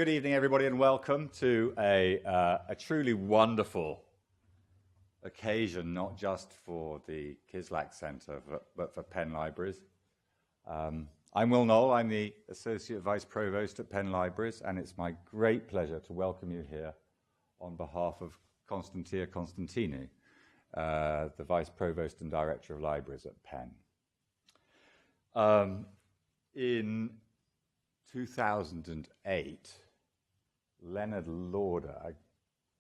Good evening, everybody, and welcome to a truly wonderful occasion, not just for the Kislak Centre, but for Penn Libraries. I'm Will Knoll. I'm the Associate Vice Provost at Penn Libraries, and it's my great pleasure to welcome you here on behalf of Constantia Constantini, the Vice Provost and Director of Libraries at Penn. In 2008, Leonard Lauder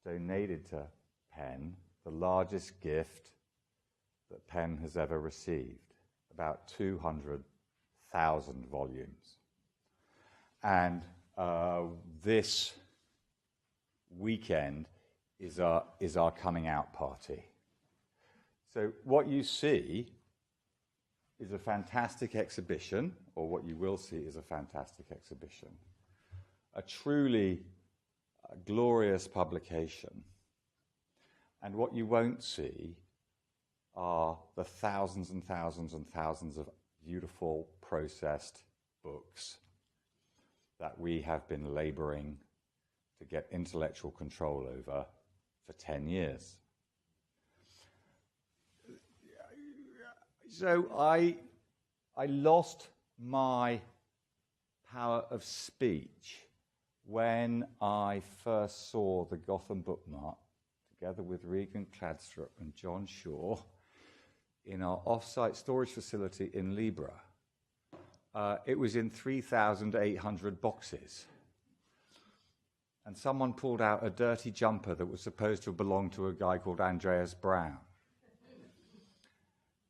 donated to Penn the largest gift that Penn has ever received, about 200,000 volumes. And this weekend is our coming out party. So what you see is a fantastic exhibition, or what you will see is a fantastic exhibition, a truly glorious publication. And what you won't see are the thousands and thousands and thousands of beautiful processed books that we have been laboring to get intellectual control over for 10 years. So I lost my power of speech when I first saw the Gotham book Mart, together with Regan Kladstrup and John Shaw, in our off-site storage facility in Libra. It was in 3,800 boxes. And someone pulled out a dirty jumper that was supposed to have belonged to a guy called Andreas Brown.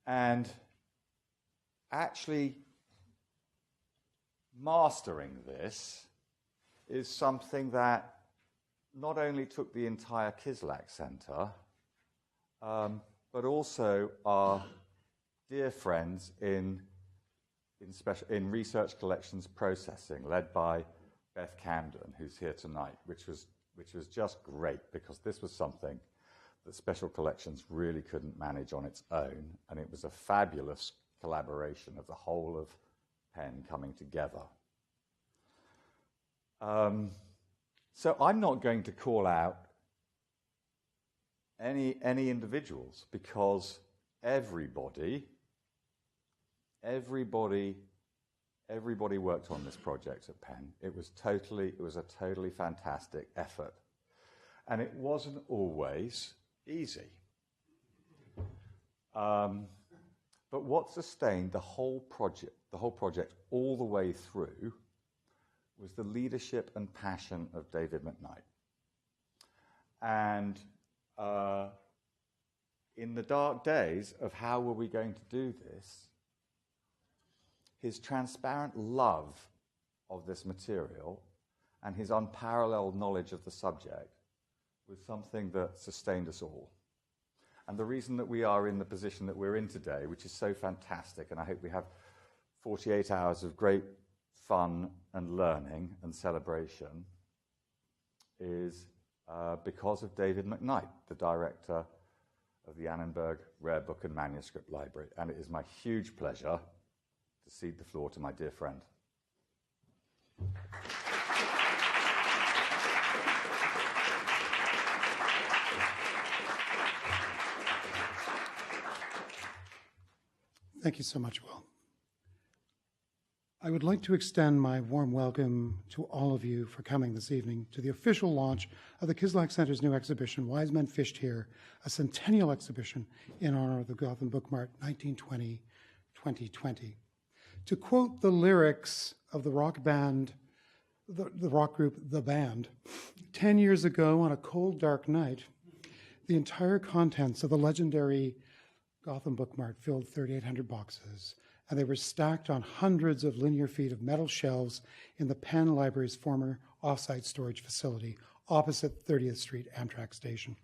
And actually mastering this is something that not only took the entire Kislak Centre, but also our dear friends in research collections processing, led by Beth Camden, who's here tonight, which was just great, because this was something that Special Collections really couldn't manage on its own, and it was a fabulous collaboration of the whole of Penn coming together. So I'm not going to call out any individuals, because everybody worked on this project at Penn. It was a totally fantastic effort, and it wasn't always easy. But what sustained the whole project all the way through was the leadership and passion of David Mcknight. And in the dark days of how were we going to do this, his transparent love of this material and his unparalleled knowledge of the subject was something that sustained us all. And the reason that we are in the position that we're in today, which is so fantastic, and I hope we have 48 hours of great fun and learning and celebration, is because of David Mcknight, the director of the Annenberg Rare Book and Manuscript Library. And it is my huge pleasure to cede the floor to my dear friend. Thank you so much, Will. I would like to extend my warm welcome to all of you for coming this evening to the official launch of the Kislak Centre's new exhibition, Wise Men Fished Here, a centennial exhibition in honor of the Gotham Book Mart 1920-2020. To quote the lyrics of the rock band, the rock group The Band, 10 years ago on a cold, dark night, the entire contents of the legendary Gotham Book Mart filled 3,800 boxes, and they were stacked on hundreds of linear feet of metal shelves in the Penn Library's former off-site storage facility opposite 30th Street Amtrak station.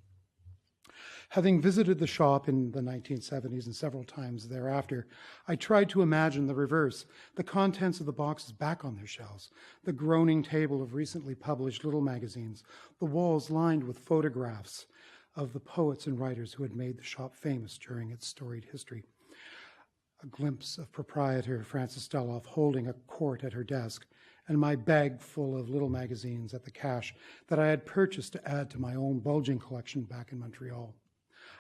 Having visited the shop in the 1970s and several times thereafter, I tried to imagine the reverse, the contents of the boxes back on their shelves, the groaning table of recently published little magazines, the walls lined with photographs of the poets and writers who had made the shop famous during its storied history. A glimpse of proprietor Frances Steloff holding a quart at her desk and my bag full of little magazines at the cache that I had purchased to add to my own bulging collection back in Montreal.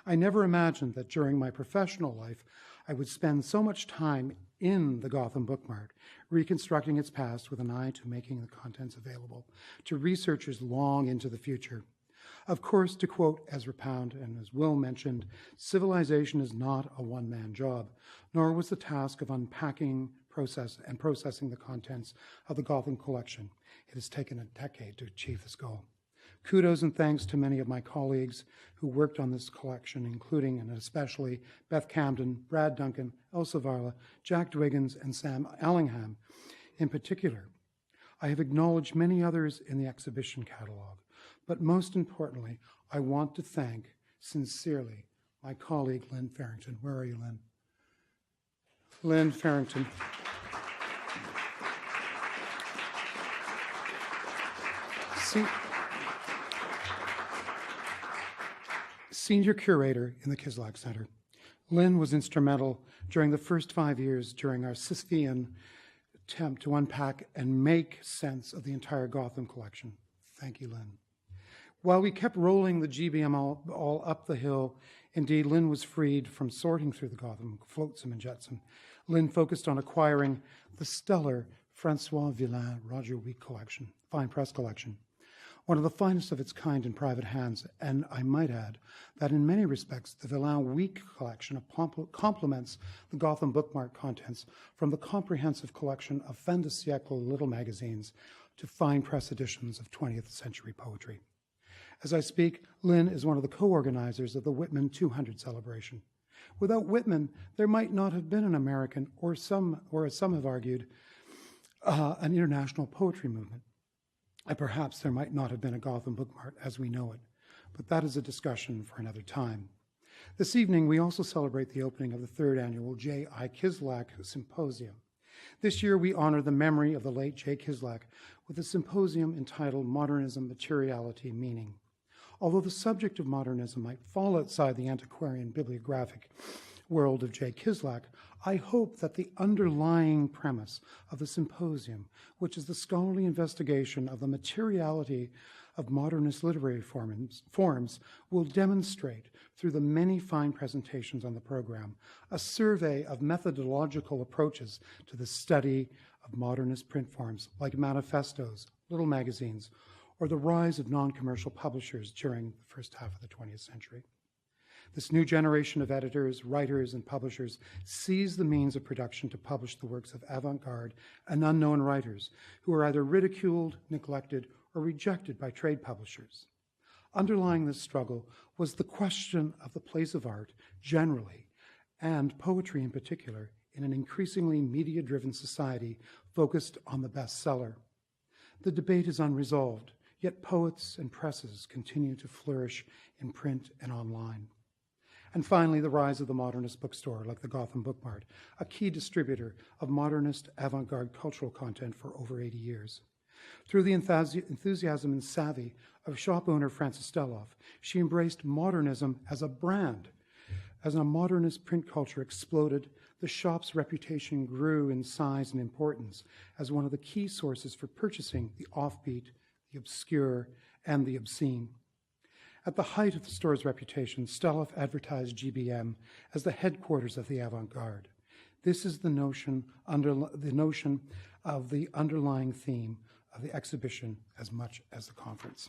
I never imagined that during my professional life, I would spend so much time in the Gotham Book Mart, reconstructing its past with an eye to making the contents available to researchers long into the future. Of course, to quote Ezra Pound, and as Will mentioned, civilization is not a one-man job, nor was the task of unpacking, processing the contents of the Gotham collection. It has taken a decade to achieve this goal. Kudos and thanks to many of my colleagues who worked on this collection, including and especially Beth Camden, Brad Duncan, Elsa Varla, Jack Dwiggins, and Sam Allingham in particular. I have acknowledged many others in the exhibition catalog, but most importantly, I want to thank sincerely my colleague, Lynn Farrington. Where are you, Lynn? Lynn Farrington. Senior curator in the Kislak Center. Lynn was instrumental during the first 5 years during our Sisyphean attempt to unpack and make sense of the entire Gotham collection. Thank you, Lynn. While we kept rolling the GBM all up the hill, indeed, Lynn was freed from sorting through the Gotham flotsam and jetsam. Lynn focused on acquiring the stellar Francois Villain Roger Week collection, fine press collection, one of the finest of its kind in private hands, and I might add that in many respects, the Villain Week collection complements the Gotham Book Mart contents from the comprehensive collection of fin de siècle little magazines to fine press editions of 20th century poetry. As I speak, Lynn is one of the co-organizers of the Whitman 200 celebration. Without Whitman, there might not have been an American, or as some have argued, an international poetry movement. And perhaps there might not have been a Gotham Book Mart as we know it, but that is a discussion for another time. This evening, we also celebrate the opening of the third annual J.I. Kislak Symposium. This year, we honor the memory of the late J. Kislak with a symposium entitled Modernism, Materiality, Meaning. Although the subject of modernism might fall outside the antiquarian bibliographic world of J. Kislak, I hope that the underlying premise of the symposium, which is the scholarly investigation of the materiality of modernist literary forms, will demonstrate through the many fine presentations on the program a survey of methodological approaches to the study of modernist print forms like manifestos, little magazines, or the rise of non-commercial publishers during the first half of the 20th century. This new generation of editors, writers, and publishers sees the means of production to publish the works of avant-garde and unknown writers who are either ridiculed, neglected, or rejected by trade publishers. Underlying this struggle was the question of the place of art generally, and poetry in particular, in an increasingly media-driven society focused on the bestseller. The debate is unresolved, yet poets and presses continue to flourish in print and online. And finally, the rise of the modernist bookstore, like the Gotham Book Mart, a key distributor of modernist avant-garde cultural content for over 80 years. Through the enthusiasm and savvy of shop owner Frances Steloff, she embraced modernism as a brand. As a modernist print culture exploded, the shop's reputation grew in size and importance as one of the key sources for purchasing the offbeat, the obscure, and the obscene. At the height of the store's reputation, Steloff advertised GBM as the headquarters of the avant-garde. This is the notion of the underlying theme of the exhibition as much as the conference.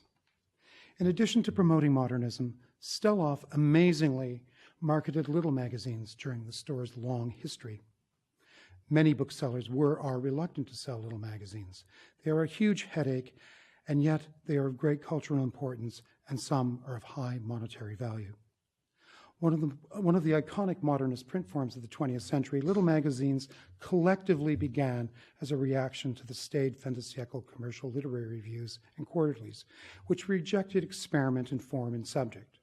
In addition to promoting modernism, Steloff amazingly marketed little magazines during the store's long history. Many booksellers are reluctant to sell little magazines. They are a huge headache, and yet they are of great cultural importance, and some are of high monetary value. One of the iconic modernist print forms of the 20th century, little magazines collectively began as a reaction to the staid fin de siècle commercial literary reviews and quarterlies, which rejected experiment in form and subject.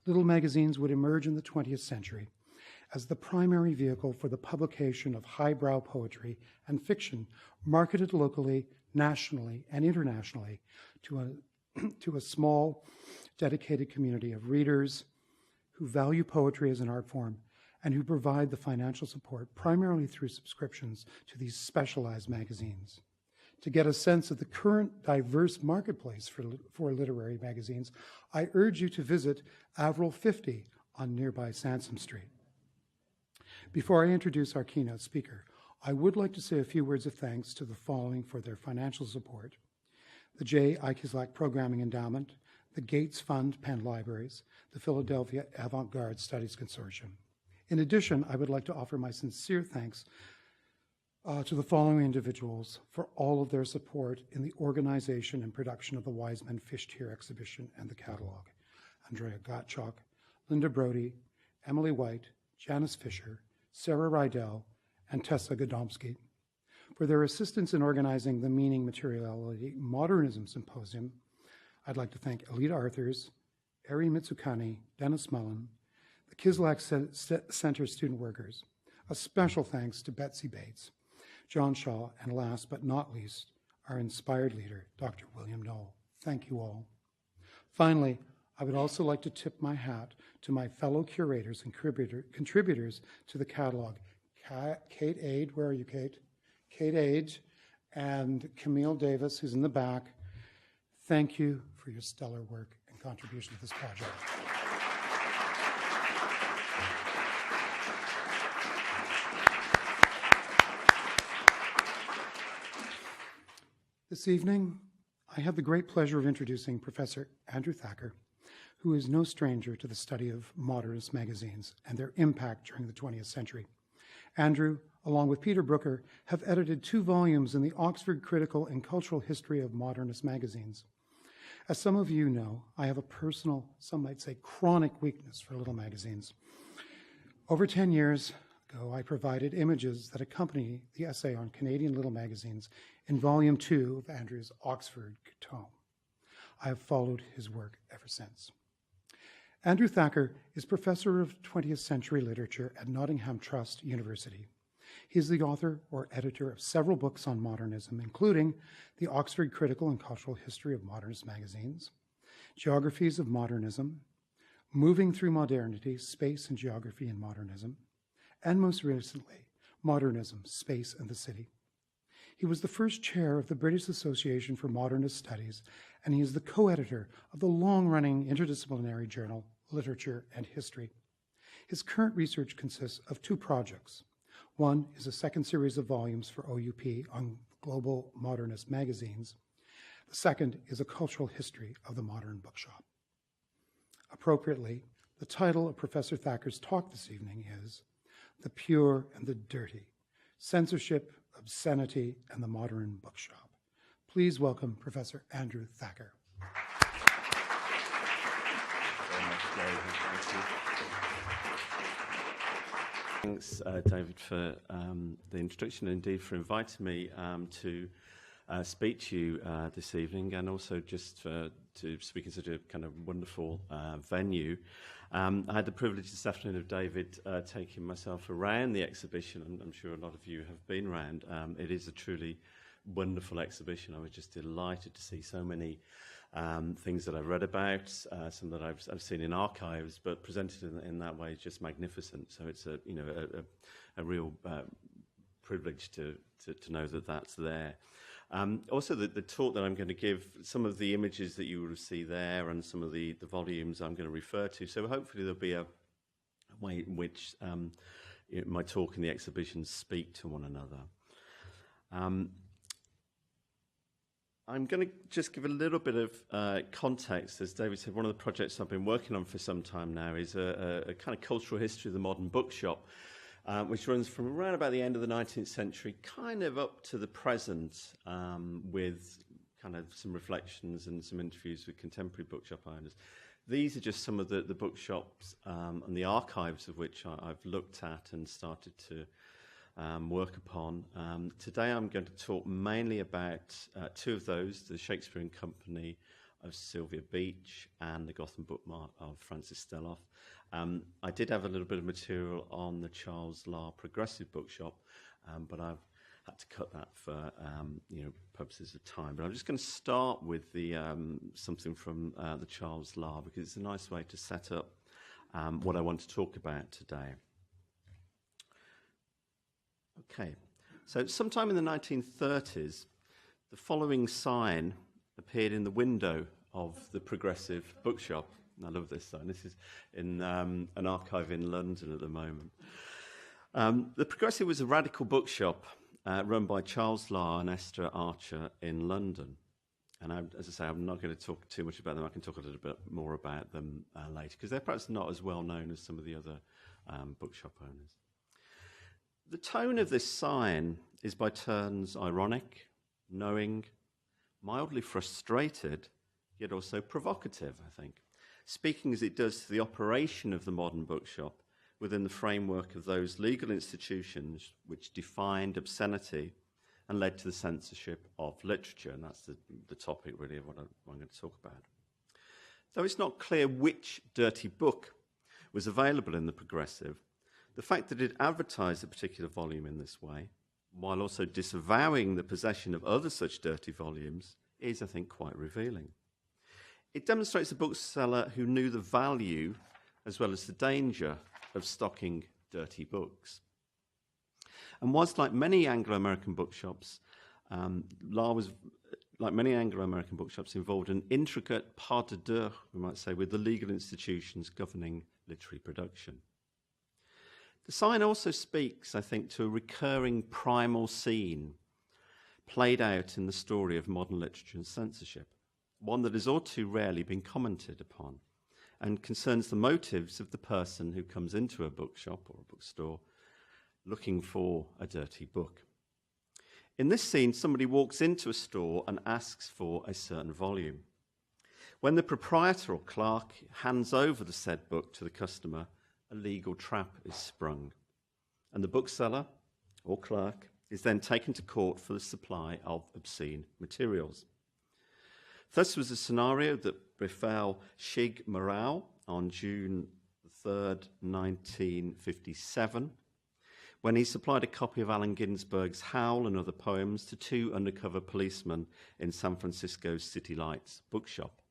Little magazines would emerge in the 20th century as the primary vehicle for the publication of highbrow poetry and fiction marketed locally, nationally, and internationally to a small, dedicated community of readers who value poetry as an art form and who provide the financial support primarily through subscriptions to these specialized magazines. To get a sense of the current diverse marketplace for literary magazines, I urge you to visit Avril 50 on nearby Sansom Street. Before I introduce our keynote speaker, I would like to say a few words of thanks to the following for their financial support: the J. I. Kislak Programming Endowment, the Gates Fund Penn Libraries, the Philadelphia Avant-Garde Studies Consortium. In addition, I would like to offer my sincere thanks to the following individuals for all of their support in the organization and production of the Wiseman Fished Here exhibition and the catalog: Andrea Gottschalk, Linda Brody, Emily White, Janice Fisher, Sarah Rydell, and Tessa Godomsky. For their assistance in organizing the Meaning, Materiality, Modernism Symposium, I'd like to thank Alita Arthurs, Eri Mitsukani, Dennis Mullen, the Kislak Center student workers. A special thanks to Betsy Bates, John Shaw, and last but not least, our inspired leader, Dr. William Knoll. Thank you all. Finally, I would also like to tip my hat to my fellow curators and contributors to the catalog, Kate Ade, where are you, Kate? Kate Ade and Camille Davis, who's in the back. Thank you for your stellar work and contribution to this project. This evening, I have the great pleasure of introducing Professor Andrew Thacker, who is no stranger to the study of modernist magazines and their impact during the 20th century. Andrew, along with Peter Brooker, have edited 2 volumes in the Oxford Critical and Cultural History of Modernist Magazines. As some of you know, I have a personal, some might say chronic weakness for little magazines. Over 10 years ago, I provided images that accompany the essay on Canadian little magazines in Volume 2 of Andrew's Oxford tome. I have followed his work ever since. Andrew Thacker is Professor of 20th Century Literature at Nottingham Trust University. He is the author or editor of several books on modernism, including the Oxford Critical and Cultural History of Modernist Magazines, Geographies of Modernism, Moving Through Modernity, Space and Geography in Modernism, and most recently, Modernism, Space and the City. He was the first chair of the British Association for Modernist Studies, and he is the co-editor of the long-running interdisciplinary journal, Literature and History. His current research consists of 2 projects. One is a second series of volumes for OUP on global modernist magazines. The second is a cultural history of the Modern Bookshop. Appropriately, the title of Professor Thacker's talk this evening is The Pure and the Dirty: Censorship, Obscenity, and the Modern Bookshop. Please welcome Professor Andrew Thacker. Thanks, David, for the introduction, and indeed for inviting me to speak to you this evening, and also just to speak in such a kind of wonderful venue. I had the privilege this afternoon of David taking myself around the exhibition, and I'm sure a lot of you have been around. It is a truly wonderful exhibition. I was just delighted to see so many things that I've read about, some that I've seen in archives, but presented in that way is just magnificent. So it's a real privilege to know that that's there. Also, the talk that I'm going to give, some of the images that you will see there and some of the volumes I'm going to refer to. So hopefully there'll be a way in which my talk and the exhibition speak to one another. I'm going to just give a little bit of context. As David said, one of the projects I've been working on for some time now is a kind of cultural history of the Modern Bookshop, which runs from around about the end of the 19th century, kind of up to the present, with kind of some reflections and some interviews with contemporary bookshop owners. These are just some of the bookshops and the archives of which I've looked at and started to work upon. Today I'm going to talk mainly about 2 of those, the Shakespeare and Company of Sylvia Beach and the Gotham Book Mart of Francis Stelloff. I did have a little bit of material on the Charles Lahr Progressive Bookshop, but I've had to cut that for purposes of time. But I'm just going to start with the something from the Charles Lahr, because it's a nice way to set up what I want to talk about today. Okay, so sometime in the 1930s, the following sign appeared in the window of the Progressive Bookshop. I love this sign. This is in an archive in London at the moment. The Progressive was a radical bookshop run by Charles Lahr and Esther Archer in London. And as I say, I'm not going to talk too much about them. I can talk a little bit more about them later, because they're perhaps not as well known as some of the other bookshop owners. The tone of this sign is by turns ironic, knowing, mildly frustrated, yet also provocative, I think, speaking as it does to the operation of the modern bookshop within the framework of those legal institutions which defined obscenity and led to the censorship of literature. And that's the topic, really, of what I'm going to talk about. Though it's not clear which dirty book was available in the Progressive, the fact that it advertised a particular volume in this way, while also disavowing the possession of other such dirty volumes, is, I think, quite revealing. It demonstrates a bookseller who knew the value as well as the danger of stocking dirty books. And whilst, like many Anglo-American bookshops, Lahr was, like many Anglo-American bookshops, involved in intricate pas de deux, we might say, with the legal institutions governing literary production. The sign also speaks, I think, to a recurring primal scene played out in the story of modern literature and censorship, one that has all too rarely been commented upon, and concerns the motives of the person who comes into a bookshop or a bookstore looking for a dirty book. In this scene, somebody walks into a store and asks for a certain volume. When the proprietor or clerk hands over the said book to the customer, a legal trap is sprung, and the bookseller or clerk is then taken to court for the supply of obscene materials. Thus was a scenario that befell Shig Morale on June 3rd, 1957, when he supplied a copy of Allen Ginsberg's Howl and Other Poems to two undercover policemen in San Francisco's City Lights bookshop.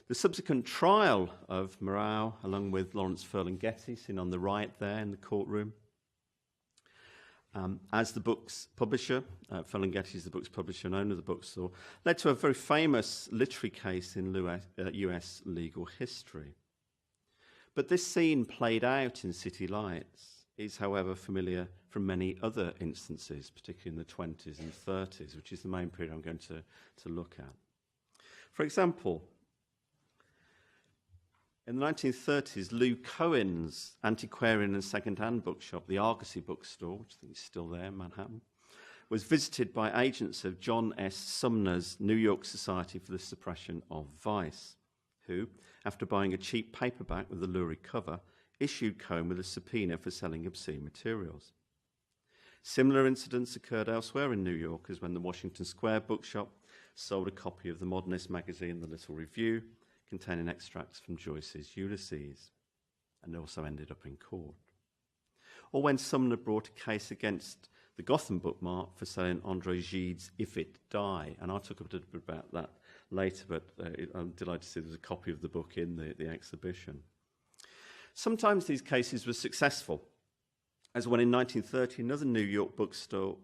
The subsequent trial of Morale, along with Lawrence Ferlinghetti, seen on the right there in the courtroom, as the book's publisher, Ferlinghetti is the book's publisher and owner of the bookstore, led to a very famous literary case in US legal history. But this scene played out in City Lights is, however, familiar from many other instances, particularly in the 20s and 30s, which is the main period I'm going to look at. For example, in the 1930s, Lou Cohen's antiquarian and second-hand bookshop, the Argosy Bookstore, which I think is still there in Manhattan, was visited by agents of John S. Sumner's New York Society for the Suppression of Vice, who, after buying a cheap paperback with a lurid cover, issued Cohen with a subpoena for selling obscene materials. Similar incidents occurred elsewhere in New York, as when the Washington Square Bookshop sold a copy of the modernist magazine The Little Review, containing extracts from Joyce's Ulysses, and also ended up in court. Or when Sumner brought a case against the Gotham book Mart for selling André Gide's If It Die, and I'll talk a little bit about that later, but I'm delighted to see there's a copy of the book in the exhibition. Sometimes these cases were successful, as when in 1930 another New York bookstore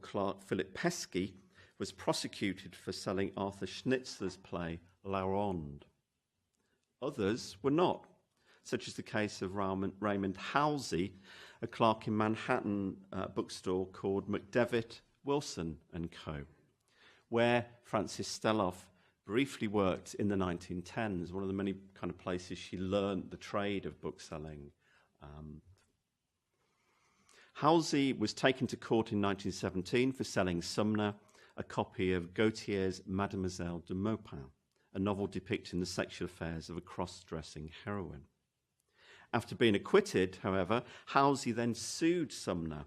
clerk, Philip Pesky, was prosecuted for selling Arthur Schnitzler's play La Ronde. Others were not, such as the case of Raymond Halsey, a clerk in Manhattan bookstore called McDevitt, Wilson & Co., where Frances Steloff briefly worked in the 1910s, one of the many kind of places she learned the trade of bookselling. Halsey was taken to court in 1917 for selling Sumner a copy of Gautier's Mademoiselle de Maupin, a novel depicting the sexual affairs of a cross-dressing heroine. After being acquitted, however, Halsey then sued Sumner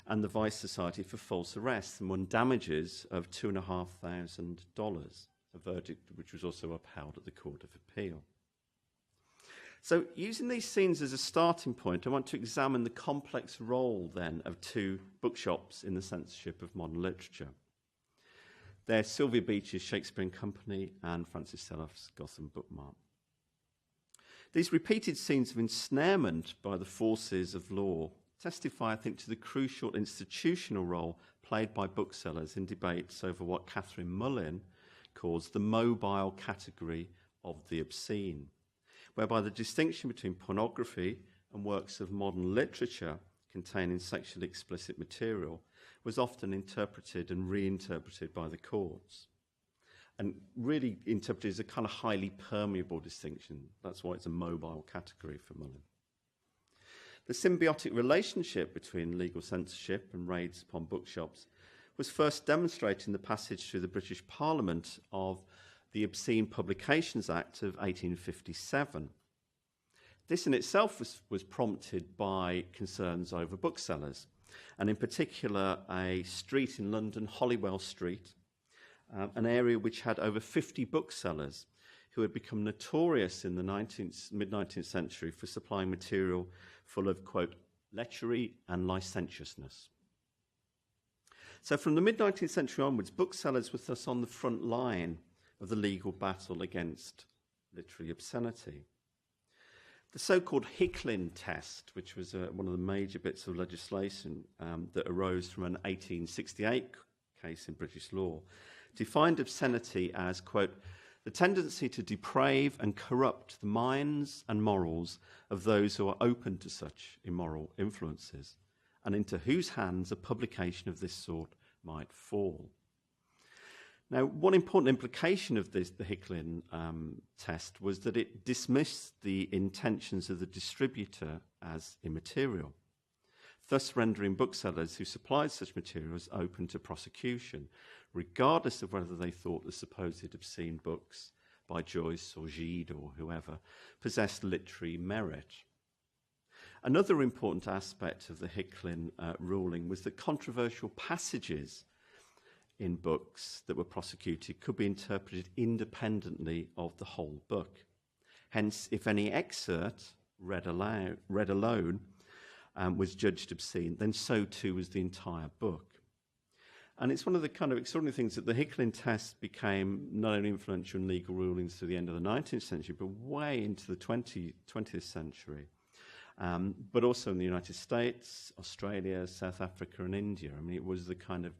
and the Vice Society for false arrest and won damages of $2,500, a verdict which was also upheld at the Court of Appeal. So, using these scenes as a starting point, I want to examine the complex role, then, of two bookshops in the censorship of modern literature. They're Sylvia Beach's Shakespeare and Company and Frances Steloff's Gotham Book Mart. These repeated scenes of ensnarement by the forces of law testify, I think, to the crucial institutional role played by booksellers in debates over what Catherine Mullin calls the mobile category of the obscene, whereby the distinction between pornography and works of modern literature containing sexually explicit material was often interpreted and reinterpreted by the courts, and really interpreted as a kind of highly permeable distinction. That's why it's a mobile category for Mullin. The symbiotic relationship between legal censorship and raids upon bookshops was first demonstrated in the passage through the British Parliament of the Obscene Publications Act of 1857. This in itself was prompted by concerns over booksellers, and in particular a street in London, Holywell Street, an area which had over 50 booksellers who had become notorious in the mid-19th century for supplying material full of, quote, lechery and licentiousness. So from the mid-19th century onwards, booksellers were thus on the front line of the legal battle against literary obscenity. The so-called Hicklin Test, which was one of the major bits of legislation that arose from an 1868 case in British law, defined obscenity as, quote, the tendency to deprave and corrupt the minds and morals of those who are open to such immoral influences, and into whose hands a publication of this sort might fall. Now, one important implication of the Hicklin test was that it dismissed the intentions of the distributor as immaterial, thus rendering booksellers who supplied such materials open to prosecution, regardless of whether they thought the supposed obscene books by Joyce or Gide or whoever possessed literary merit. Another important aspect of the Hicklin ruling was that controversial passages in books that were prosecuted could be interpreted independently of the whole book. Hence, if any excerpt read alone was judged obscene, then so too was the entire book. And it's one of the kind of extraordinary things that the Hicklin Test became not only influential in legal rulings to the end of the 19th century, but way into the 20th century, but also in the United States, Australia, South Africa, and India. I mean, it was the kind of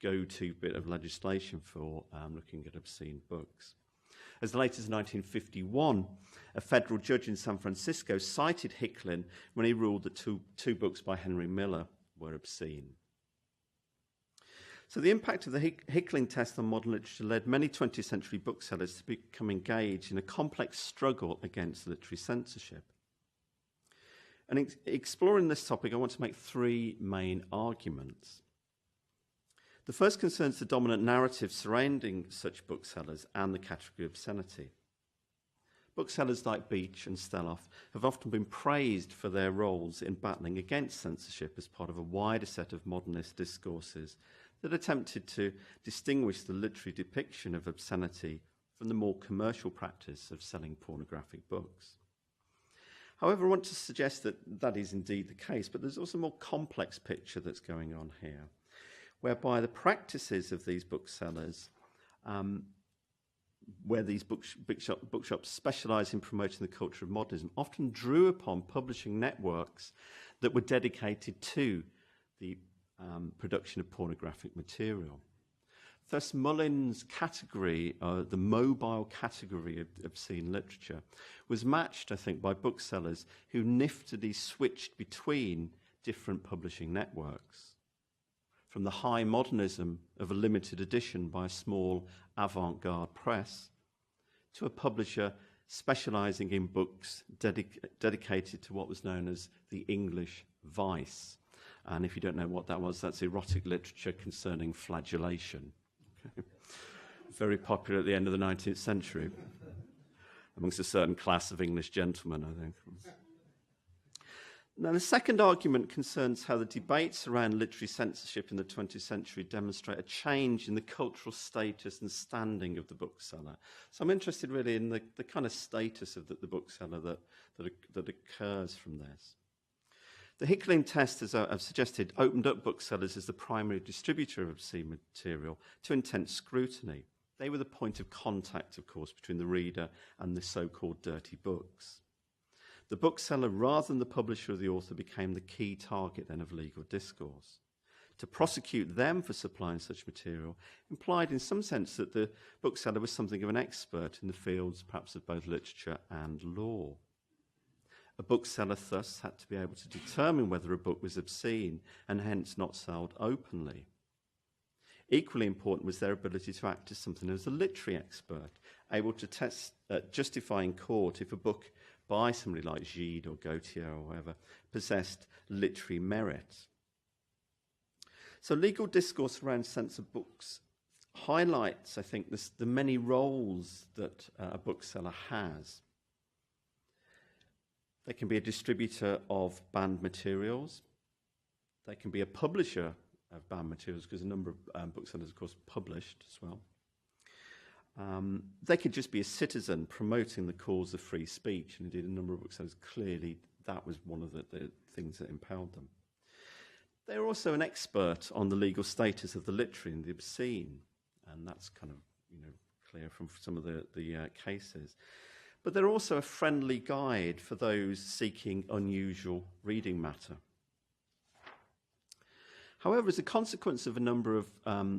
go-to bit of legislation for looking at obscene books. As late as 1951, a federal judge in San Francisco cited Hicklin when he ruled that two books by Henry Miller were obscene. So the impact of the Hicklin Test on modern literature led many 20th century booksellers to become engaged in a complex struggle against literary censorship. And exploring this topic, I want to make three main arguments. The first concerns the dominant narrative surrounding such booksellers and the category of obscenity. Booksellers like Beach and Steloff have often been praised for their roles in battling against censorship as part of a wider set of modernist discourses that attempted to distinguish the literary depiction of obscenity from the more commercial practice of selling pornographic books. However, I want to suggest that that is indeed the case, but there's also a more complex picture that's going on here, whereby the practices of these booksellers, where these bookshops specialise in promoting the culture of modernism, often drew upon publishing networks that were dedicated to the production of pornographic material. Thus, Mullin's category, the mobile category of obscene literature, was matched, I think, by booksellers who niftily switched between different publishing networks. From the high modernism of a limited edition by a small avant-garde press, to a publisher specialising in books dedicated to what was known as the English vice. And if you don't know what that was, that's erotic literature concerning flagellation. Okay. Very popular at the end of the 19th century, amongst a certain class of English gentlemen, I think. Now, the second argument concerns how the debates around literary censorship in the 20th century demonstrate a change in the cultural status and standing of the bookseller. So I'm interested really in the kind of status of the bookseller that occurs from this. The Hicklin Test, as I've suggested, opened up booksellers as the primary distributor of obscene material to intense scrutiny. They were the point of contact, of course, between the reader and the so-called dirty books. The bookseller, rather than the publisher or the author, became the key target then of legal discourse. To prosecute them for supplying such material implied in some sense that the bookseller was something of an expert in the fields perhaps of both literature and law. A bookseller thus had to be able to determine whether a book was obscene and hence not sold openly. Equally important was their ability to act as something as a literary expert, able to justify in court if a book by somebody like Gide or Gautier or whoever possessed literary merit. So legal discourse around censored books highlights, I think, the many roles that a bookseller has. They can be a distributor of banned materials. They can be a publisher of banned materials, because a number of booksellers, of course, published as well. They could just be a citizen promoting the cause of free speech, and indeed a number of booksellers, clearly that was one of the things that impelled them. They're also an expert on the legal status of the literary and the obscene, and that's kind of clear from some of the cases. But they're also a friendly guide for those seeking unusual reading matter. However, as a consequence of a number of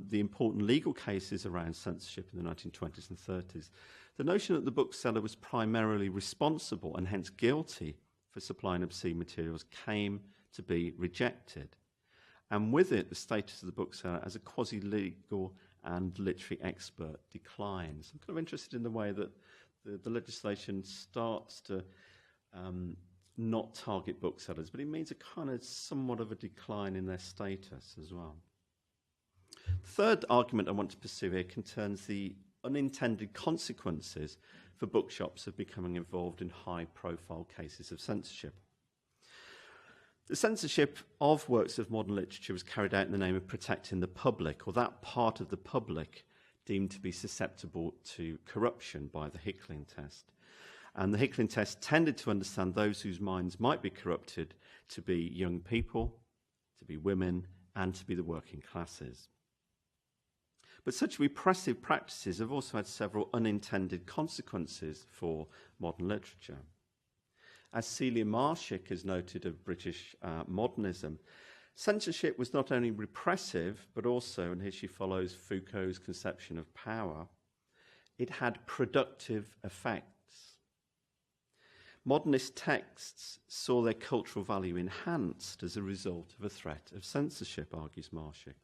the important legal cases around censorship in the 1920s and 30s, the notion that the bookseller was primarily responsible and hence guilty for supplying obscene materials came to be rejected. And with it, the status of the bookseller as a quasi-legal and literary expert declines. I'm kind of interested in the way that the legislation starts to not target booksellers, but it means a kind of somewhat of a decline in their status as well. The third argument I want to pursue here concerns the unintended consequences for bookshops of becoming involved in high-profile cases of censorship. The censorship of works of modern literature was carried out in the name of protecting the public, or that part of the public deemed to be susceptible to corruption by the Hicklin Test. And the Hicklin Test tended to understand those whose minds might be corrupted to be young people, to be women, and to be the working classes. But such repressive practices have also had several unintended consequences for modern literature. As Celia Marshik has noted of British modernism, censorship was not only repressive, but also, and here she follows Foucault's conception of power, it had productive effects. Modernist texts saw their cultural value enhanced as a result of a threat of censorship, argues Marshik.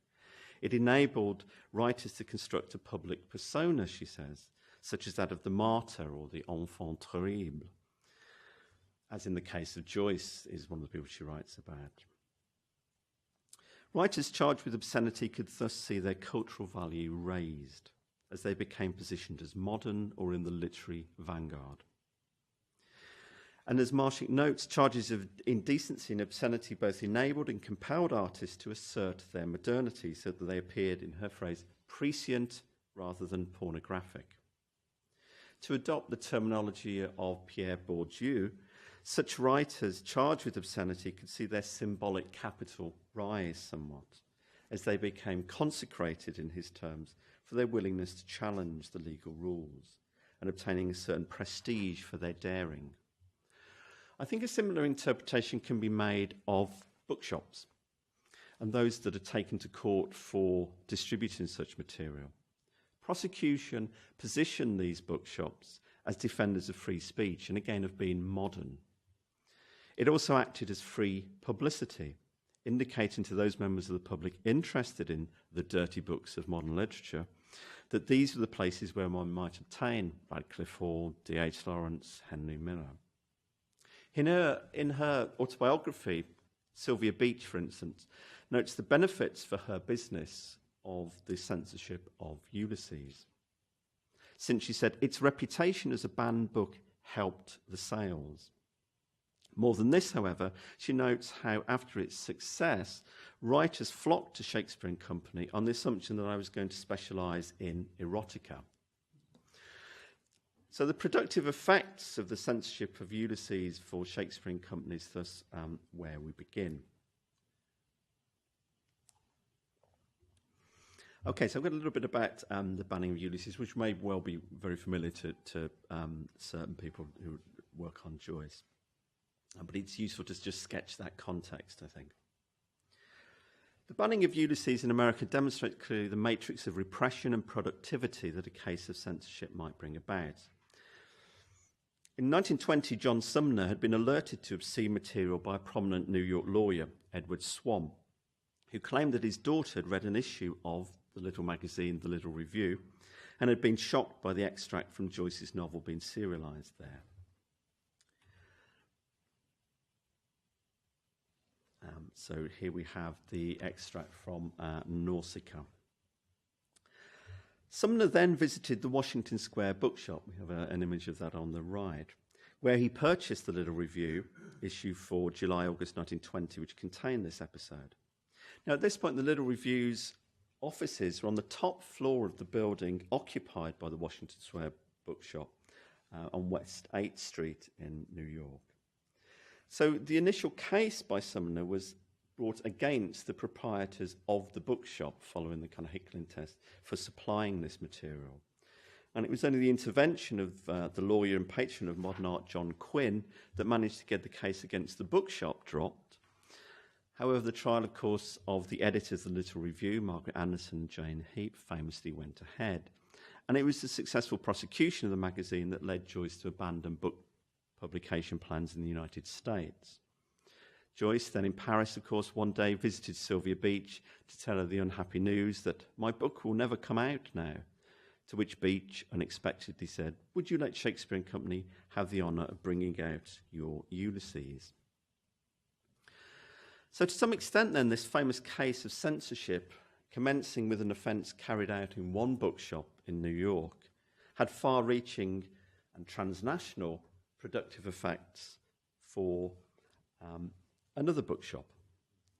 It enabled writers to construct a public persona, she says, such as that of the martyr or the enfant terrible, as in the case of Joyce, is one of the people she writes about. Writers charged with obscenity could thus see their cultural value raised as they became positioned as modern or in the literary vanguard. And as Marshik notes, charges of indecency and obscenity both enabled and compelled artists to assert their modernity so that they appeared, in her phrase, prescient rather than pornographic. To adopt the terminology of Pierre Bourdieu, such writers charged with obscenity could see their symbolic capital rise somewhat as they became consecrated, in his terms, for their willingness to challenge the legal rules and obtaining a certain prestige for their daring. I think a similar interpretation can be made of bookshops and those that are taken to court for distributing such material. Prosecution positioned these bookshops as defenders of free speech and again of being modern. It also acted as free publicity, indicating to those members of the public interested in the dirty books of modern literature that these were the places where one might obtain Radcliffe Hall, D.H. Lawrence, Henry Miller. In her autobiography, Sylvia Beach, for instance, notes the benefits for her business of the censorship of Ulysses, since she said its reputation as a banned book helped the sales. More than this, however, she notes how after its success, writers flocked to Shakespeare and Company on the assumption that I was going to specialise in erotica. So the productive effects of the censorship of Ulysses for Shakespeare and Company is thus where we begin. Okay, so I've got a little bit about the banning of Ulysses, which may well be very familiar to certain people who work on Joyce. But it's useful to just sketch that context, I think. The banning of Ulysses in America demonstrates clearly the matrix of repression and productivity that a case of censorship might bring about. In 1920, John Sumner had been alerted to obscene material by a prominent New York lawyer, Edward Swan, who claimed that his daughter had read an issue of the little magazine, The Little Review, and had been shocked by the extract from Joyce's novel being serialised there. So here we have the extract from Nausicaa. Sumner then visited the Washington Square bookshop, we have an image of that on the right, where he purchased the Little Review, issue for July-August 1920, which contained this episode. Now, at this point, the Little Review's offices were on the top floor of the building occupied by the Washington Square bookshop on West 8th Street in New York. So the initial case by Sumner was brought against the proprietors of the bookshop following the kind of Hicklin Test for supplying this material. And it was only the intervention of the lawyer and patron of modern art, John Quinn, that managed to get the case against the bookshop dropped. However, the trial, of course, of the editors of the Little Review, Margaret Anderson and Jane Heap, famously went ahead. And it was the successful prosecution of the magazine that led Joyce to abandon book publication plans in the United States. Joyce, then in Paris, of course, one day visited Sylvia Beach to tell her the unhappy news that my book will never come out now, to which Beach unexpectedly said, would you let Shakespeare and Company have the honour of bringing out your Ulysses? So to some extent then, this famous case of censorship, commencing with an offence carried out in one bookshop in New York, had far-reaching and transnational productive effects for another bookshop,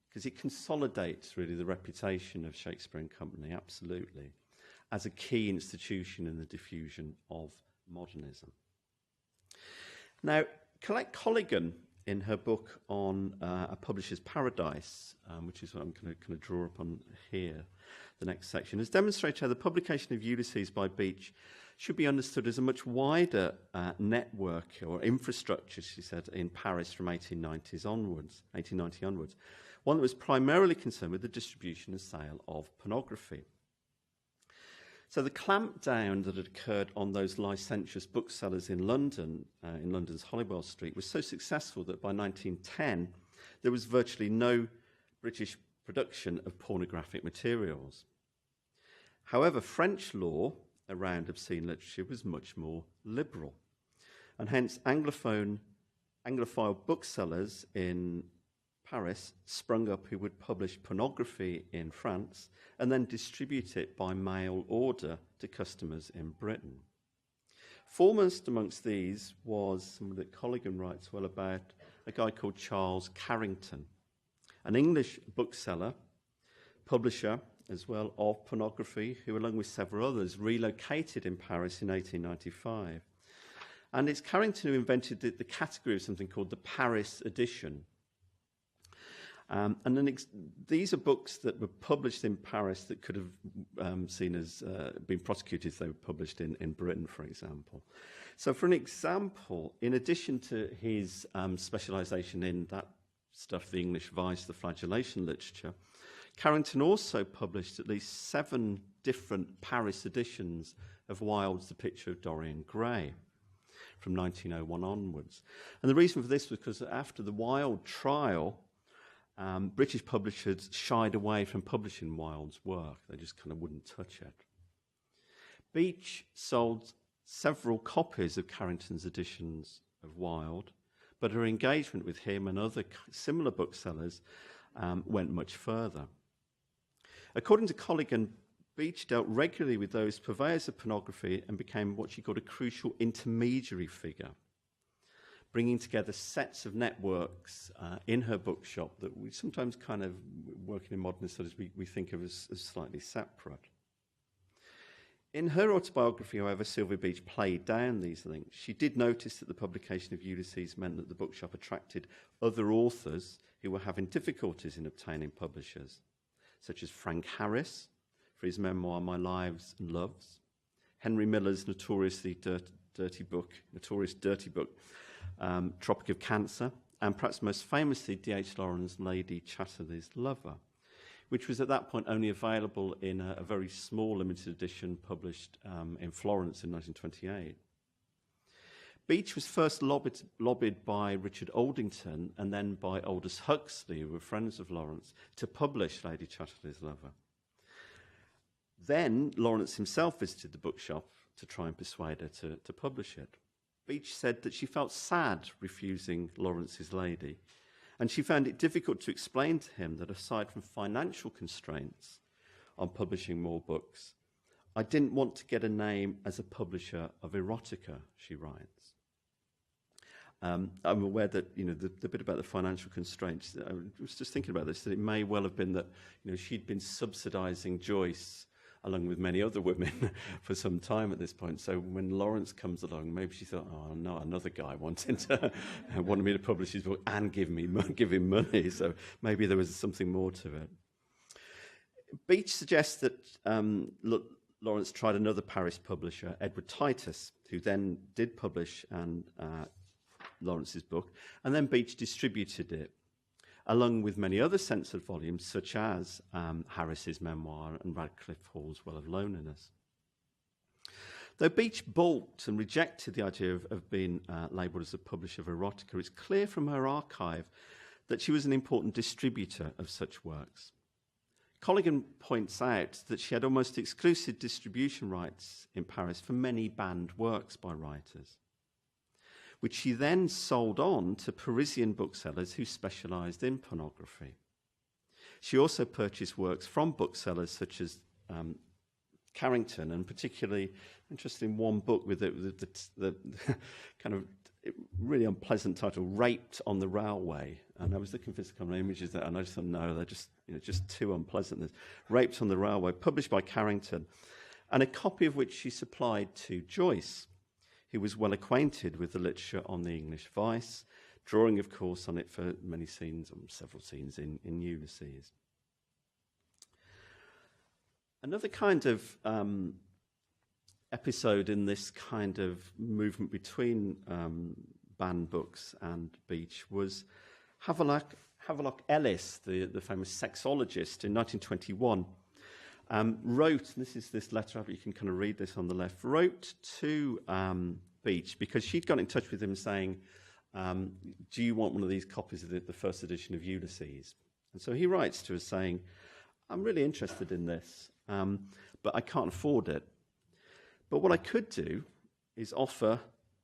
because it consolidates really the reputation of Shakespeare and Company, absolutely, as a key institution in the diffusion of modernism. Now, Colette Colligan, in her book on A Publisher's Paradise, which is what I'm going to kind of draw upon here, the next section, has demonstrated how the publication of Ulysses by Beach should be understood as a much wider network or infrastructure, she said, in Paris from 1890 onwards, one that was primarily concerned with the distribution and sale of pornography. So the clampdown that had occurred on those licentious booksellers in London, in London's Holywell Street, was so successful that by 1910 there was virtually no British production of pornographic materials. However, French law around obscene literature was much more liberal, and hence Anglophile booksellers in Paris sprung up who would publish pornography in France and then distribute it by mail order to customers in Britain. Foremost amongst these was something that Colligan writes well about, a guy called Charles Carrington, an English bookseller, publisher as well of pornography, who along with several others relocated in Paris in 1895. And it's Carrington who invented the category of something called the Paris edition. And then these are books that were published in Paris that could have seen as being prosecuted if they were published in Britain, for example. So for an example, in addition to his specialisation in that stuff, the English vice, the flagellation literature, Carrington also published at least 7 different Paris editions of Wilde's The Picture of Dorian Gray from 1901 onwards. And the reason for this was because after the Wilde trial, British publishers shied away from publishing Wilde's work. They just kind of wouldn't touch it. Beach sold several copies of Carrington's editions of Wilde, but her engagement with him and other similar booksellers went much further. According to Colligan, Beach dealt regularly with those purveyors of pornography and became what she called a crucial intermediary figure, bringing together sets of networks in her bookshop that we sometimes kind of, working in modern studies, we think of as slightly separate. In her autobiography, however, Sylvia Beach played down these links. She did notice that the publication of Ulysses meant that the bookshop attracted other authors who were having difficulties in obtaining publishers, such as Frank Harris for his memoir My Lives and Loves, Henry Miller's notorious dirty book, Tropic of Cancer, and perhaps most famously D.H. Lawrence's Lady Chatterley's Lover, which was at that point only available in a very small limited edition published in Florence in 1928. Beach was first lobbied by Richard Aldington and then by Aldous Huxley, who were friends of Lawrence, to publish Lady Chatterley's Lover. Then Lawrence himself visited the bookshop to try and persuade her to publish it. Beach said that she felt sad refusing Lawrence's Lady, and she found it difficult to explain to him that aside from financial constraints on publishing more books, I didn't want to get a name as a publisher of erotica, she writes. I'm aware that, the bit about the financial constraints, I was just thinking about this, that it may well have been that, she'd been subsidising Joyce along with many other women for some time at this point. So when Lawrence comes along, maybe she thought, oh, no, another guy wanted me to publish his book and give him money. So maybe there was something more to it. Beach suggests that Lawrence tried another Paris publisher, Edward Titus, who then did publish Lawrence's book, and then Beach distributed it, along with many other censored volumes, such as Harris's memoir and Radcliffe Hall's Well of Loneliness. Though Beach balked and rejected the idea of being labelled as a publisher of erotica, it's clear from her archive that she was an important distributor of such works. Colligan points out that she had almost exclusive distribution rights in Paris for many banned works by writers, which she then sold on to Parisian booksellers who specialised in pornography. She also purchased works from booksellers such as Carrington, and particularly interesting one book with the kind of really unpleasant title, Raped on the Railway. And I was looking for some kind of images there, and I just thought, no, they're just too unpleasant. Raped on the Railway, published by Carrington, and a copy of which she supplied to Joyce, who was well acquainted with the literature on the English vice, drawing, of course, on it for many scenes, or several scenes in Ulysses. Another kind of episode in this kind of movement between banned books and Beach was Havelock Ellis, the famous sexologist, in 1921, wrote, and this is this letter, you can kind of read this on the left, wrote to Beach because she'd got in touch with him saying, do you want one of these copies of the first edition of Ulysses? And so he writes to her saying, I'm really interested in this, but I can't afford it. But what I could do is offer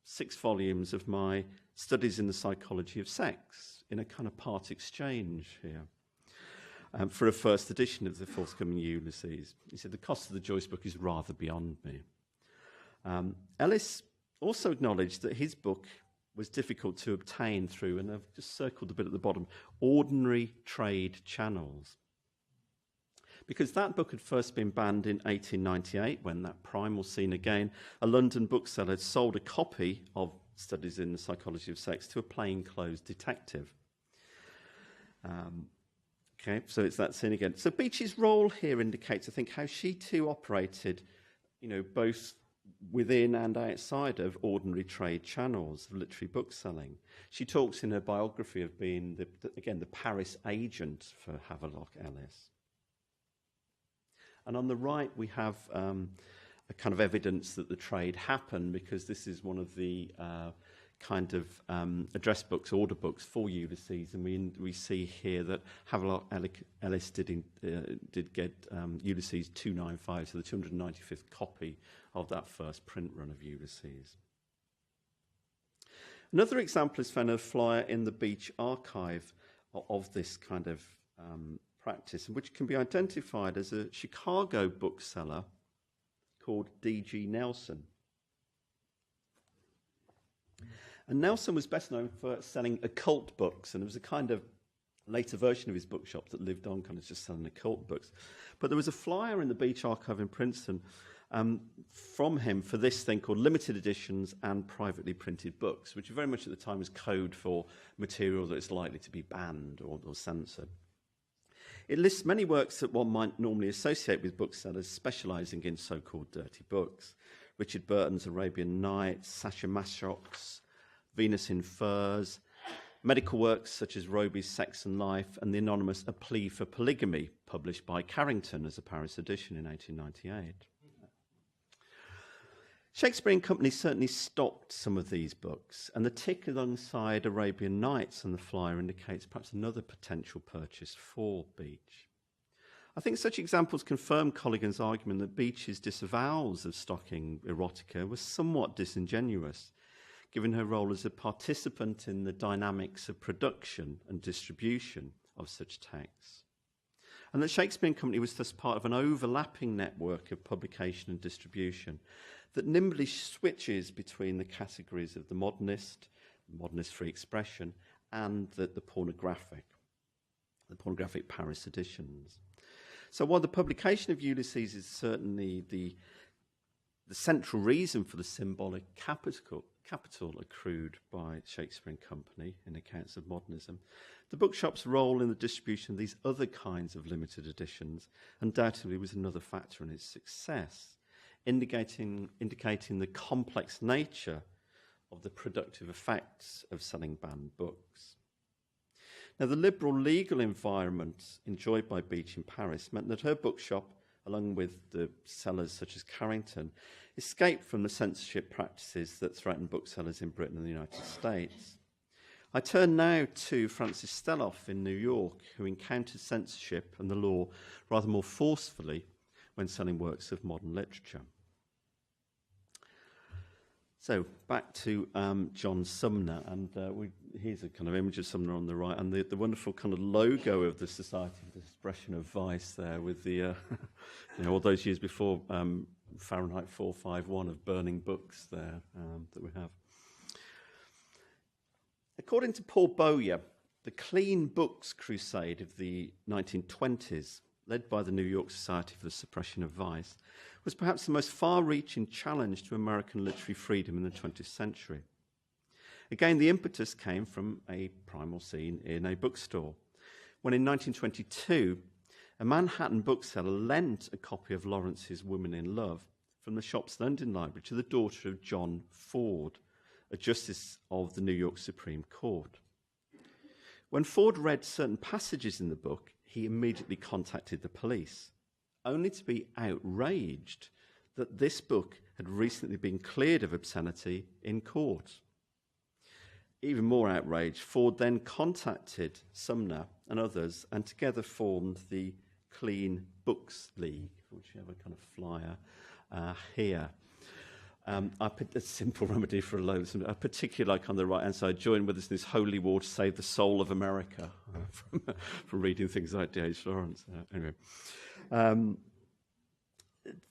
6 volumes of my Studies in the Psychology of Sex in a kind of part exchange here. For a first edition of the forthcoming Ulysses. He said, the cost of the Joyce book is rather beyond me. Ellis also acknowledged that his book was difficult to obtain through, and I've just circled a bit at the bottom, ordinary trade channels. Because that book had first been banned in 1898, when that primal scene again, a London bookseller had sold a copy of Studies in the Psychology of Sex to a plainclothes detective. Okay, so it's that scene again. So Beach's role here indicates, I think, how she too operated, both within and outside of ordinary trade channels of literary bookselling. She talks in her biography of being, the Paris agent for Havelock Ellis. And on the right, we have a kind of evidence that the trade happened, because this is one of the kind of address books, order books for Ulysses, and we see here that Havelock Ellis did get Ulysses 295, so the 295th copy of that first print run of Ulysses. Another example is found a flyer in the Beach archive of this kind of practice, which can be identified as a Chicago bookseller called D.G. Nelson. And Nelson was best known for selling occult books, and there was a kind of later version of his bookshop that lived on, kind of just selling occult books. But there was a flyer in the Beach Archive in Princeton from him for this thing called limited editions and privately printed books, which very much at the time was code for material that is likely to be banned or censored. It lists many works that one might normally associate with booksellers specialising in so-called dirty books. Richard Burton's Arabian Nights, Sasha Mashok's Venus in Furs, medical works such as Roby's Sex and Life and the anonymous A Plea for Polygamy, published by Carrington as a Paris edition in 1898. Shakespeare and Company certainly stocked some of these books, and the tick alongside Arabian Nights on the flyer indicates perhaps another potential purchase for Beach. I think such examples confirm Colligan's argument that Beach's disavowals of stocking erotica was somewhat disingenuous, given her role as a participant in the dynamics of production and distribution of such texts, and that Shakespeare and Company was thus part of an overlapping network of publication and distribution that nimbly switches between the categories of the modernist free expression, and the pornographic Paris editions. So while the publication of Ulysses is certainly the central reason for the symbolic capital accrued by Shakespeare and Company in accounts of modernism, the bookshop's role in the distribution of these other kinds of limited editions undoubtedly was another factor in its success, indicating the complex nature of the productive effects of selling banned books. Now, the liberal legal environment enjoyed by Beach in Paris meant that her bookshop, along with the sellers such as Carrington, escaped from the censorship practices that threatened booksellers in Britain and the United States. I turn now to Francis Stelloff in New York, who encountered censorship and the law rather more forcefully when selling works of modern literature. So back to John Sumner, and here's a kind of image of Sumner on the right, and the wonderful kind of logo of the Society for the Suppression of Vice there, with the all those years before Fahrenheit 451 of burning books there that we have. According to Paul Bowyer, the clean books crusade of the 1920s, led by the New York Society for the Suppression of Vice, was perhaps the most far-reaching challenge to American literary freedom in the 20th century. Again, the impetus came from a primal scene in a bookstore, when in 1922, a Manhattan bookseller lent a copy of Lawrence's Women in Love from the shop's London library to the daughter of John Ford, a justice of the New York Supreme Court. When Ford read certain passages in the book, he immediately contacted the police, only to be outraged that this book had recently been cleared of obscenity in court. Even more outraged, Ford then contacted Sumner and others, and together formed the Clean Books League, which you have a kind of flyer here. I put a simple remedy for a load. I particularly like on the right-hand side, join with us in this holy war to save the soul of America, from reading things like D.H. Lawrence. Anyway.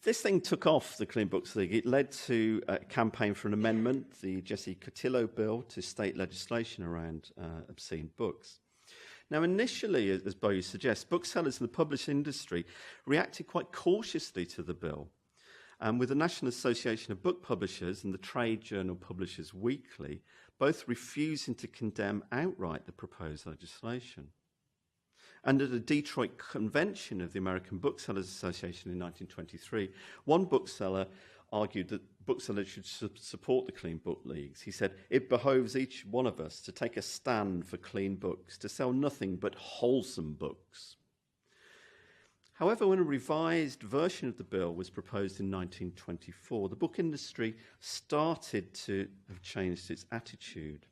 This thing took off, the Clean Books League. It led to a campaign for an amendment, the Jesse Cotillo bill, to state legislation around obscene books. Now, initially, as Bowyer suggests, booksellers in the publishing industry reacted quite cautiously to the bill, with the National Association of Book Publishers and the trade journal Publishers Weekly both refusing to condemn outright the proposed legislation. And at a Detroit convention of the American Booksellers Association in 1923, one bookseller argued that booksellers should support the Clean Book Leagues. He said, "It behoves each one of us to take a stand for clean books, to sell nothing but wholesome books." However, when a revised version of the bill was proposed in 1924, the book industry started to have changed its attitude.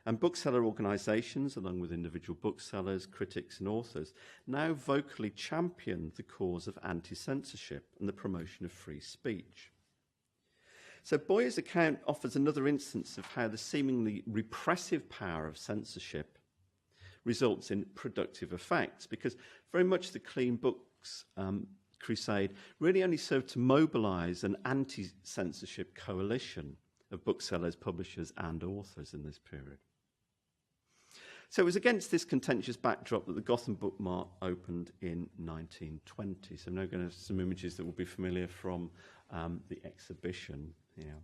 And bookseller organisations, along with individual booksellers, critics and authors, now vocally championed the cause of anti-censorship and the promotion of free speech. So Boyer's account offers another instance of how the seemingly repressive power of censorship results in productive effects, because very much the Clean Books crusade really only served to mobilise an anti-censorship coalition of booksellers, publishers and authors in this period. So it was against this contentious backdrop that the Gotham Book Mart opened in 1920. So I'm now going to have some images that will be familiar from the exhibition here.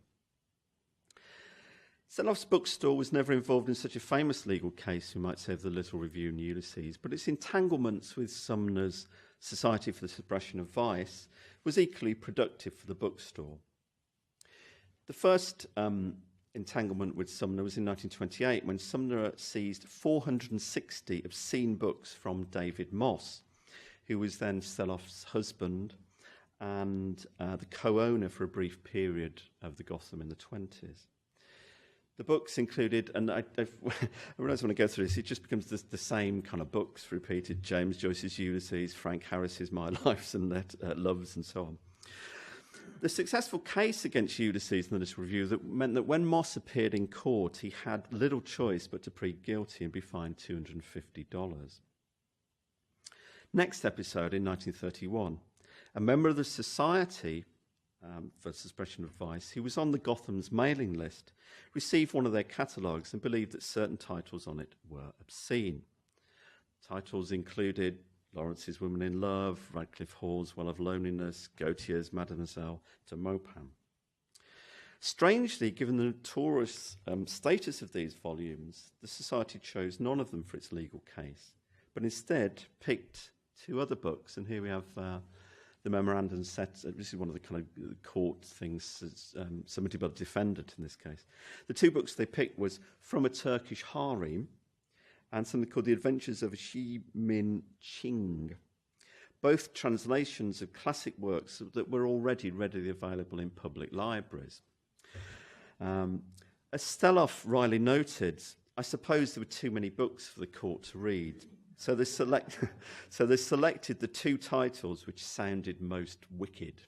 Stelloff's bookstore was never involved in such a famous legal case, we might say, of the Little Review and Ulysses, but its entanglements with Sumner's Society for the Suppression of Vice was equally productive for the bookstore. The first entanglement with Sumner was in 1928, when Sumner seized 460 obscene books from David Moss, who was then Steloff's husband and the co-owner for a brief period of the Gotham in the 20s. The books included, and I realise when I go through this, it just becomes the same kind of books repeated: James Joyce's Ulysses, Frank Harris's My Lives and Loves, and so on. The successful case against Ulysses in this review that meant that when Moss appeared in court, he had little choice but to plead guilty and be fined $250. Next episode, in 1931, a member of the Society for Suppression of Vice, who was on the Gotham's mailing list, received one of their catalogues and believed that certain titles on it were obscene. Titles included Lawrence's Women in Love, Radcliffe Hall's Well of Loneliness, Gautier's Mademoiselle de Maupin. Strangely, given the notorious status of these volumes, the Society chose none of them for its legal case, but instead picked two other books, and here we have the memorandum set. This is one of the kind of court things submitted by the defendant in this case. The two books they picked was From a Turkish Harem and something called The Adventures of Shi Min Ching, both translations of classic works that were already readily available in public libraries. As Steloff wryly noted, I suppose there were too many books for the court to read, so they selected the two titles which sounded most wicked.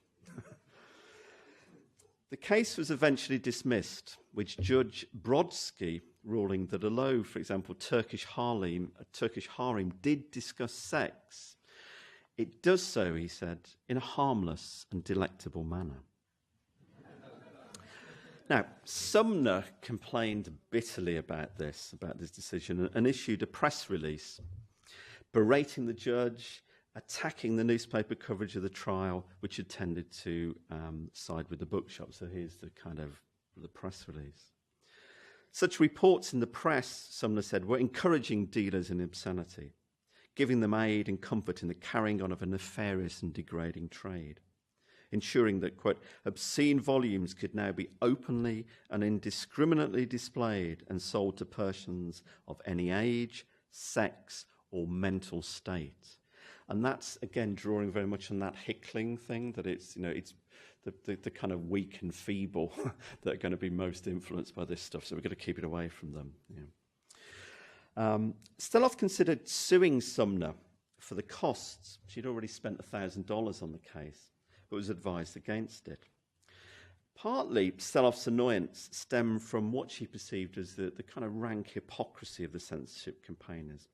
The case was eventually dismissed, with Judge Brodsky ruling that although, for example, Turkish harem did discuss sex, it does so, he said, in a harmless and delectable manner. Now, Sumner complained bitterly about this decision, and issued a press release berating the judge, attacking the newspaper coverage of the trial, which had tended to side with the bookshop. So here's the kind of the press release. Such reports in the press, Sumner said, were encouraging dealers in obscenity, giving them aid and comfort in the carrying on of a nefarious and degrading trade, ensuring that, quote, obscene volumes could now be openly and indiscriminately displayed and sold to persons of any age, sex, or mental state. And that's, again, drawing very much on that Hickling thing, that it's, you know, it's the kind of weak and feeble that are going to be most influenced by this stuff, so we've got to keep it away from them. Yeah. Steloff considered suing Sumner for the costs. She'd already spent $1,000 on the case, but was advised against it. Partly, Steloff's annoyance stemmed from what she perceived as the kind of rank hypocrisy of the censorship campaigners.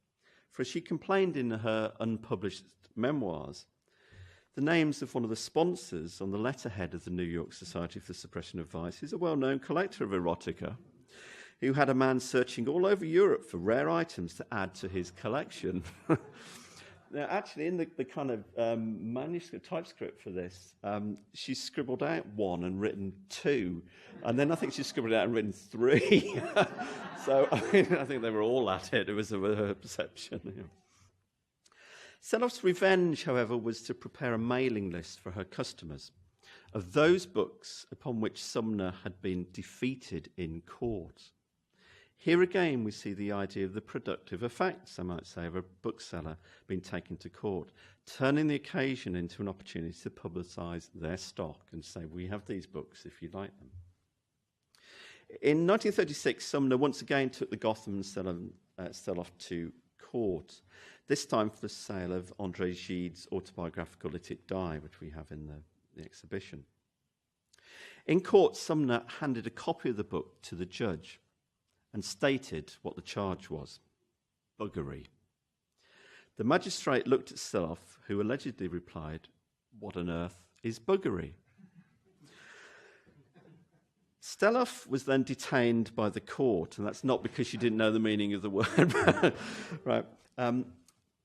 For she complained in her unpublished memoirs, the names of one of the sponsors on the letterhead of the New York Society for the Suppression of Vice is a well-known collector of erotica who had a man searching all over Europe for rare items to add to his collection. Now, actually, in the kind of manuscript typescript for this, she scribbled out one and written two, and then I think she scribbled out and written three. So I think they were all at it. It was her perception. Yeah. Steloff's revenge, however, was to prepare a mailing list for her customers of those books upon which Sumner had been defeated in court. Here again we see the idea of the productive effects, I might say, of a bookseller being taken to court, turning the occasion into an opportunity to publicise their stock and say, we have these books if you like them. In 1936, Sumner once again took the Gotham and Steloff to court, this time for the sale of André Gide's autobiographical Let It Die, which we have in the exhibition. In court, Sumner handed a copy of the book to the judge and stated what the charge was: buggery. The magistrate looked at Steloff, who allegedly replied, "What on earth is buggery?" Steloff was then detained by the court, and that's not because she didn't know the meaning of the word, right?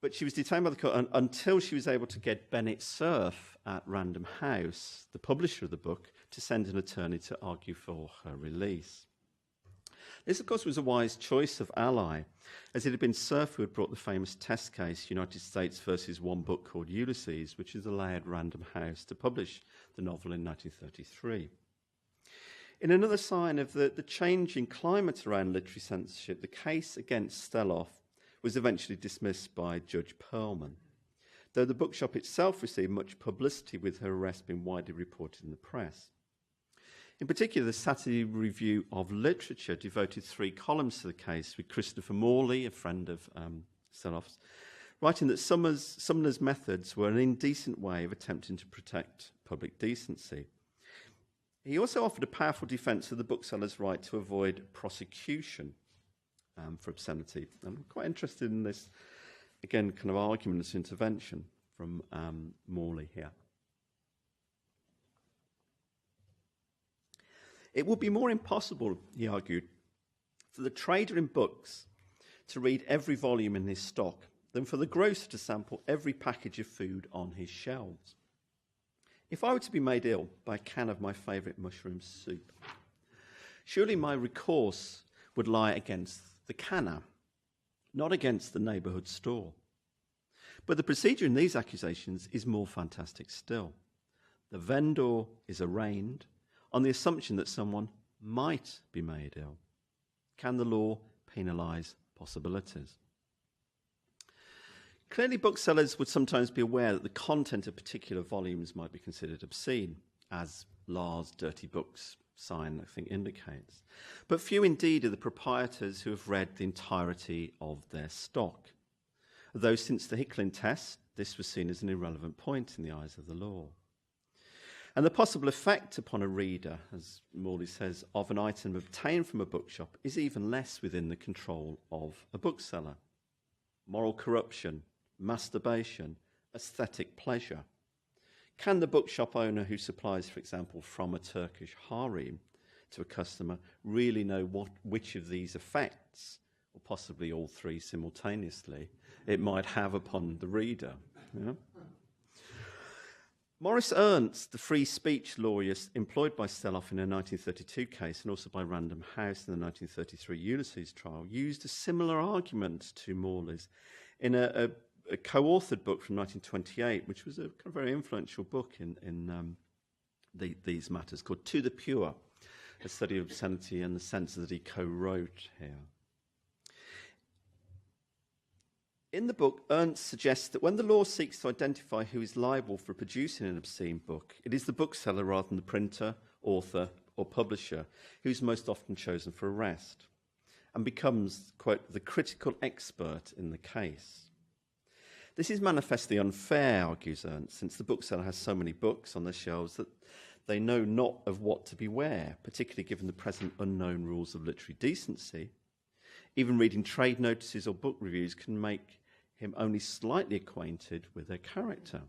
But she was detained by the court until she was able to get Bennett Cerf at Random House, the publisher of the book, to send an attorney to argue for her release. This, of course, was a wise choice of ally, as it had been Cerf who had brought the famous test case, United States versus one book called Ulysses, which has allowed Random House to publish the novel in 1933. In another sign of the changing climate around literary censorship, the case against Steloff was eventually dismissed by Judge Perlman, though the bookshop itself received much publicity, with her arrest being widely reported in the press. In particular, the Saturday Review of Literature devoted 3 columns to the case, with Christopher Morley, a friend of Steloff's, writing that Sumner's methods were an indecent way of attempting to protect public decency. He also offered a powerful defence of the bookseller's right to avoid prosecution for obscenity. I'm quite interested in this, again, kind of argument, this intervention from Morley here. It would be more impossible, he argued, for the trader in books to read every volume in his stock than for the grocer to sample every package of food on his shelves. If I were to be made ill by a can of my favourite mushroom soup, surely my recourse would lie against the canner, not against the neighbourhood store. But the procedure in these accusations is more fantastic still. The vendor is arraigned on the assumption that someone might be made ill. Can the law penalise possibilities? Clearly, booksellers would sometimes be aware that the content of particular volumes might be considered obscene, as Lars' Dirty Books sign, I think, indicates. But few indeed are the proprietors who have read the entirety of their stock, though since the Hicklin Test, this was seen as an irrelevant point in the eyes of the law. And the possible effect upon a reader, as Morley says, of an item obtained from a bookshop is even less within the control of a bookseller. Moral corruption, masturbation, aesthetic pleasure. Can the bookshop owner who supplies, for example, from a Turkish harem to a customer really know which of these effects, or possibly all 3 simultaneously, it might have upon the reader? Yeah? Maurice Ernst, the free speech lawyer employed by Steloff in a 1932 case and also by Random House in the 1933 Ulysses trial, used a similar argument to Morley's in a co-authored book from 1928, which was a kind of very influential book in these matters, called To the Pure, a study of obscenity and the censor that he co-wrote here. In the book, Ernst suggests that when the law seeks to identify who is liable for producing an obscene book, it is the bookseller rather than the printer, author, or publisher who's most often chosen for arrest, and becomes, quote, the critical expert in the case. This is manifestly unfair, argues Ernst, since the bookseller has so many books on their shelves that they know not of what to beware, particularly given the present unknown rules of literary decency. Even reading trade notices or book reviews can make him only slightly acquainted with their character.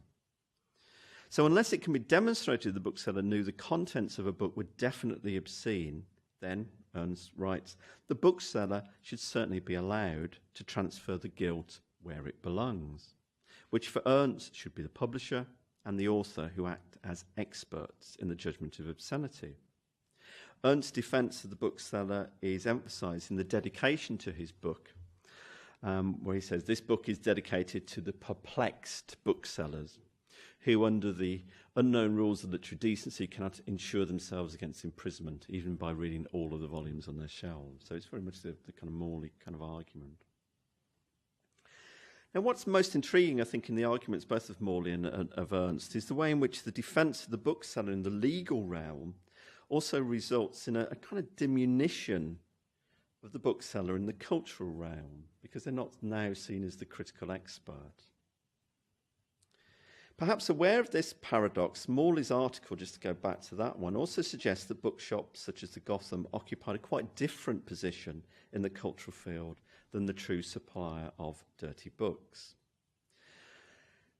So unless it can be demonstrated the bookseller knew the contents of a book were definitely obscene, then, Ernst writes, the bookseller should certainly be allowed to transfer the guilt where it belongs, which for Ernst should be the publisher and the author, who act as experts in the judgment of obscenity. Ernst's defence of the bookseller is emphasised in the dedication to his book, where he says, this book is dedicated to the perplexed booksellers who, under the unknown rules of literary decency, cannot insure themselves against imprisonment, even by reading all of the volumes on their shelves. So it's very much the kind of Morley kind of argument. Now, what's most intriguing, I think, in the arguments both of Morley and of Ernst is the way in which the defence of the bookseller in the legal realm also results in a kind of diminution of the bookseller in the cultural realm, because they're not now seen as the critical expert. Perhaps aware of this paradox, Morley's article, just to go back to that one, also suggests that bookshops such as the Gotham occupied a quite different position in the cultural field than the true supplier of dirty books.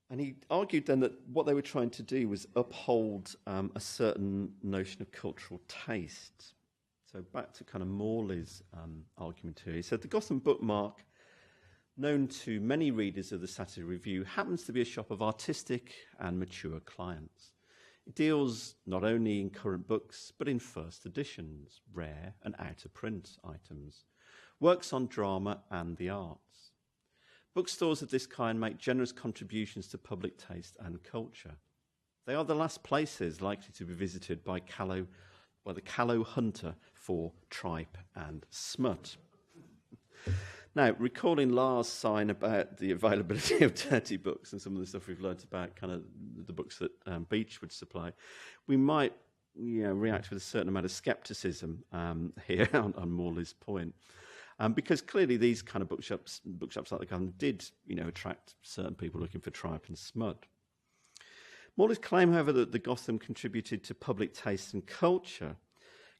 And he argued then that what they were trying to do was uphold a certain notion of cultural taste. So back to kind of Morley's argument here. He said the Gotham bookmark, known to many readers of the Saturday Review, happens to be a shop of artistic and mature clients. It deals not only in current books, but in first editions, rare and out-of-print items, works on drama and the arts. Bookstores of this kind make generous contributions to public taste and culture. They are the last places likely to be visited by callow by the callow hunter for tripe and smut. Now, recalling Lars' sign about the availability of dirty books and some of the stuff we've learned about kind of the books that Beach would supply, we might react with a certain amount of scepticism here on Morley's point. Because clearly these kind of bookshops like the Gotham did, attract certain people looking for tripe and smut. Morley's claim, however, that the Gotham contributed to public taste and culture